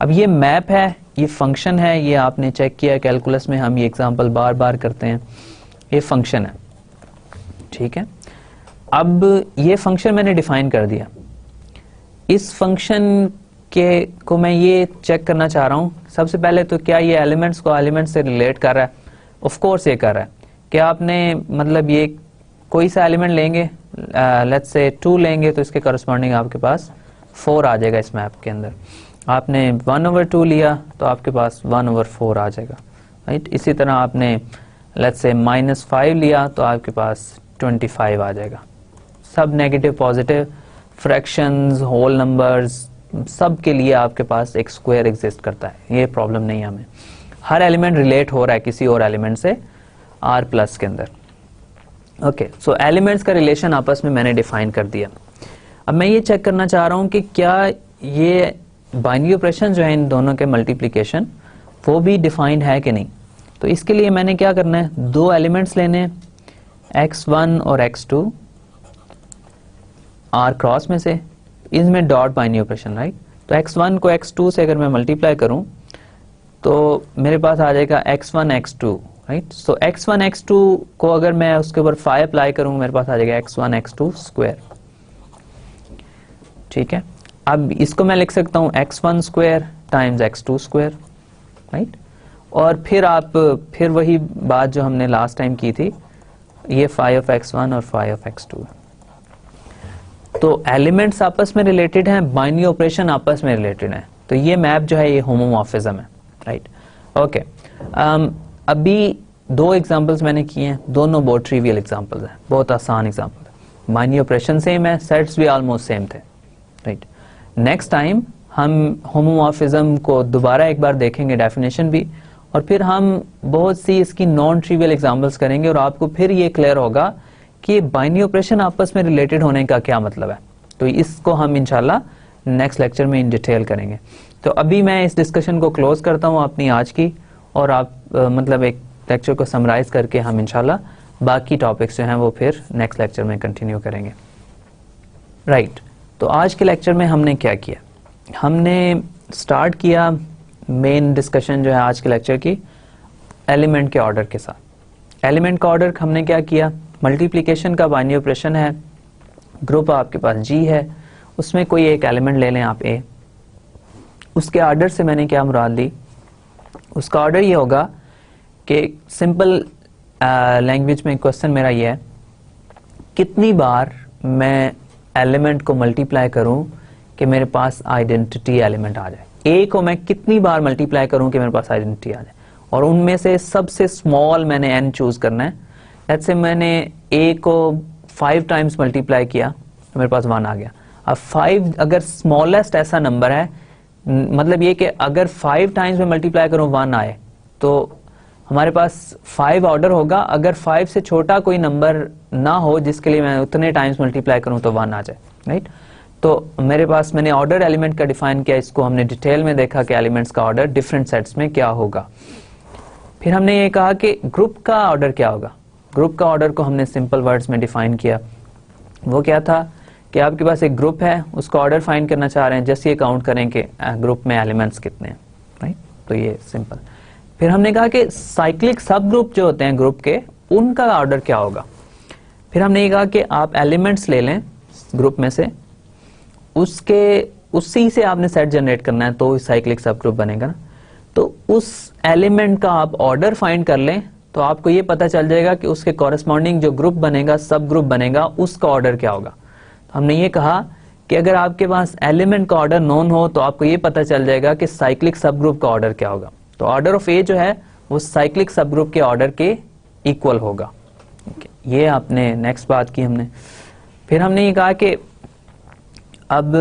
Speaker 1: अब ये मैप है, ये फंक्शन है, ये आपने चेक किया कैलकुलस में, हम ये एग्जांपल बार बार करते हैं, ये फंक्शन है, ठीक है। अब ये फंक्शन मैंने डिफाइन कर दिया, इस फंक्शन को मैं ये चेक करना चाह रहा हूं सबसे पहले तो क्या ये एलिमेंट्स को एलिमेंट से रिलेट कर रहा है। ऑफ कोर्स ये कर रहा है। क्या आपने ये कोई सा एलिमेंट लेंगे, लेट्स से 2 लेंगे, तो इसके करस्पॉन्डिंग आपके पास 4 आ जाएगा इस मैप के अंदर। आपने 1/2 लिया तो आपके पास 1/4 आ जाएगा, राइट। इसी तरह आपने लेट्स से -5 लिया तो आपके पास 25 आ जाएगा। सब negative positive fractions, whole numbers, सब के लिए आपके पास एक स्क्वायर एग्जिस्ट करता है, ये प्रॉब्लम नहीं है हमें। हर एलिमेंट रिलेट हो रहा है किसी और एलिमेंट से आर प्लस के अंदर। ओके, सो एलिमेंट्स का रिलेशन आपस में मैंने डिफाइन कर दिया। अब मैं ये चेक करना चाह रहा हूं कि क्या ये बाइनरी ऑपरेशन जो है इन दोनों के मल्टीप्लिकेशन वो भी डिफाइंड है कि नहीं। तो इसके लिए मैंने क्या करना है, 2 एलिमेंट्स लेने x1 और x2 आर क्रॉस में से, इसमें डॉट बाइनरी ऑपरेशन, राइट। तो x1 को x2 से अगर मैं मल्टीप्लाई करूं तो मेरे पास आ जाएगा x1 x2, राइट। सो x1 x2 को अगर मैं उसके ऊपर 5 अप्लाई करूं मेरे पास आ जाएगा x1 x2 स्क्वायर, ठीक है। अब इसको मैं लिख सकता हूं x1 square times x2 square, right. और फिर वही बात जो हमने लास्ट टाइम की थी, ये 5 ऑफ x1 और 5 ऑफ x2। तो एलिमेंट्स आपस में रिलेटेड हैं, बाइनरी ऑपरेशन आपस में रिलेटेड हैं, तो ये मैप जो है ये होमोमॉर्फिज्म है, राइट। ओके, अभी 2 एग्जांपल्स मैंने किए हैं, दोनों बहुत ट्रिवियल एग्जांपल्स हैं, बहुत आसान एग्जांपल है। बाइनरी ऑपरेशन सेम है, सेट्स भी ऑलमोस्ट सेम थे, राइट। नेक्स्ट टाइम हम होमोमॉर्फिज्म को दोबारा एक बार देखेंगे, डेफिनेशन भी, और फिर हम बहुत सी इसकी नॉन ट्रिवियल एग्जांपल्स करेंगे और आपको फिर ये क्लियर होगा कि बाइनरी ऑपरेशन आपस में रिलेटेड होने का क्या मतलब है। तो इसको हम इंशाल्लाह नेक्स्ट लेक्चर में इन डिटेल करेंगे। तो अभी मैं इस डिस्कशन को क्लोज करता हूँ अपनी आज की, और आप एक लेक्चर को समराइज करके हम इंशाल्लाह बाकी टॉपिक्स जो हैं वो फिर नेक्स्ट लेक्चर में कंटिन्यू करेंगे, राइट। तो आज के लेक्चर में हमने क्या किया, हमने स्टार्ट किया मेन डिस्कशन जो है आज के लेक्चर की एलिमेंट के ऑर्डर के साथ। एलिमेंट का ऑर्डर हमने क्या किया, मल्टीप्लिकेशन का बाइनरी ऑपरेशन है, ग्रुप आपके पास G है, उसमें कोई एक एलिमेंट ले लें आप A, उसके ऑर्डर से मैंने क्या मुराद ली, उसका ऑर्डर ये होगा कि सिंपल लैंग्वेज में क्वेश्चन मेरा ये है, कितनी बार मैं एलिमेंट को मल्टीप्लाई करूं कि मेरे पास आइडेंटिटी एलिमेंट आ जाए। A को मैं कितनी बार मल्टीप्लाई करूं कि मेरे पास आइडेंटिटी आ जाए, और उनमें से सबसे स्मॉल मैंने n चूज करना है। लेट्स से मैंने A को 5 टाइम्स मल्टीप्लाई किया तो मेरे पास 1 आ गया। अब 5 अगर स्मॉलेस्ट ऐसा नंबर है, मतलब ये कि अगर 5 टाइम्स में मल्टीप्लाई करूं 1 आए तो हमारे पास 5 ऑर्डर होगा। अगर 5 से छोटा कोई नंबर ना हो जिसके लिए मैं उतने टाइम्स मल्टीप्लाई करूं तो 1 आ जाए, राइट। तो मेरे पास मैंने ऑर्डर एलिमेंट का डिफाइन किया, इसको हमने डिटेल में देखा कि एलिमेंट्स का ऑर्डर डिफरेंट सेट्स में क्या होगा। फिर हमने ये कहा कि ग्रुप का ऑर्डर क्या होगा। ग्रुप का ऑर्डर को हमने सिंपल वर्ड्स में डिफाइन किया। वो क्या था कि आपके पास एक ग्रुप है, उसका ऑर्डर फाइंड करना चाह रहे हैं, जस्ट ये काउंट करें कि ग्रुप में एलिमेंट्स कितने हैं, राइट। तो ये सिंपल। फिर हमने कहा कि साइक्लिक सब ग्रुप जो होते हैं ग्रुप के, उनका ऑर्डर क्या होगा। फिर हमने ये कहा कि आप एलिमेंट्स ले लें ग्रुप में से, उसी से आपने सेट जनरेट करना है तो साइक्लिक सब ग्रुप बनेगा ना। तो उस एलिमेंट का आप ऑर्डर फाइंड कर लें तो आपको ये पता चल जाएगा कि उसके कॉरेस्पॉन्डिंग जो ग्रुप बनेगा, सब ग्रुप बनेगा, उसका ऑर्डर क्या होगा। हमने ये कहा कि अगर आपके पास एलिमेंट का ऑर्डर नोन हो तो आपको ये पता चल जाएगा कि साइक्लिक सब ग्रुप का ऑर्डर क्या होगा। तो ऑर्डर ऑफ ए जो है वो साइक्लिक सब ग्रुप के ऑर्डर के इक्वल होगा। ये आपने नेक्स्ट बात की हमने। फिर हमने ये कहा कि अब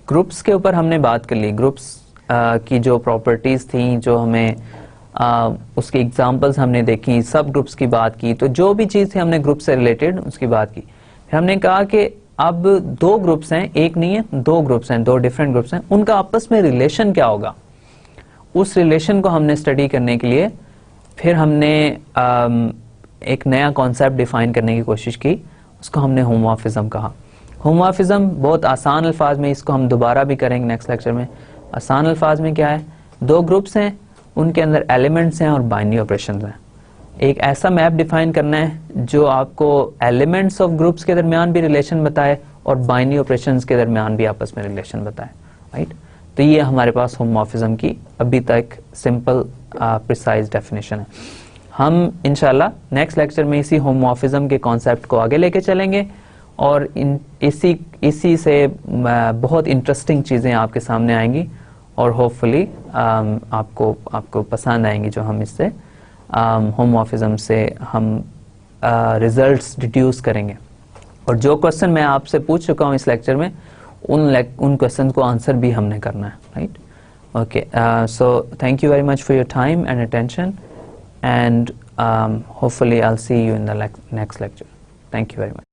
Speaker 1: ग्रुप्स के ऊपर हमने बात कर ली, ग्रुप्स की जो प्रॉपर्टीज थी, जो हमें उसकी एग्जांपल्स हमने देखी, सब ग्रुप्स की बात की, तो जो भी चीज़ थी हमने ग्रुप से रिलेटेड उसकी बात की। फिर हमने कहा कि अब दो ग्रुप्स हैं, एक नहीं है दो ग्रुप्स हैं, दो डिफरेंट ग्रुप्स हैं, उनका आपस में रिलेशन क्या होगा, उस रिलेशन को हमने स्टडी करने के लिए फिर हमने एक नया कॉन्सेप्ट डिफाइन करने की कोशिश की, उसको हमने होमोमॉर्फिज्म कहा। होमोमॉर्फिज्म बहुत आसान अल्फाज में, इसको हम दोबारा भी करेंगे नेक्स्ट लेक्चर में। आसान अल्फाज में क्या है, दो ग्रुप्स हैं, उनके अंदर एलिमेंट्स हैं और बाइनरी ऑपरेशंस हैं। एक ऐसा मैप डिफाइन करना है जो आपको एलिमेंट्स ऑफ ग्रुप्स के दरमियान भी रिलेशन बताए और बाइनरी ऑपरेशंस के दरमियान भी आपस में रिलेशन बताए, राइट। तो ये हमारे पास होमोमॉर्फिज्म की अभी तक सिंपल प्रिसाइज डेफिनेशन है। हम इंशाल्लाह नेक्स्ट लेक्चर में इसी होमोमॉर्फिज्म के कॉन्सेप्ट को आगे लेके चलेंगे और इसी से बहुत इंटरेस्टिंग चीज़ें आपके सामने आएंगी और होपफुली आपको पसंद आएंगी जो हम इससे होमोमॉर्फिज्म से हम रिजल्ट्स डिड्यूस करेंगे। और जो क्वेश्चन मैं आपसे पूछ चुका हूँ इस लेक्चर में, उन क्वेश्चन को आंसर भी हमने करना है, right. Okay, so thank you very much for your time and attention and hopefully I'll see you in the next lecture. Thank you very much.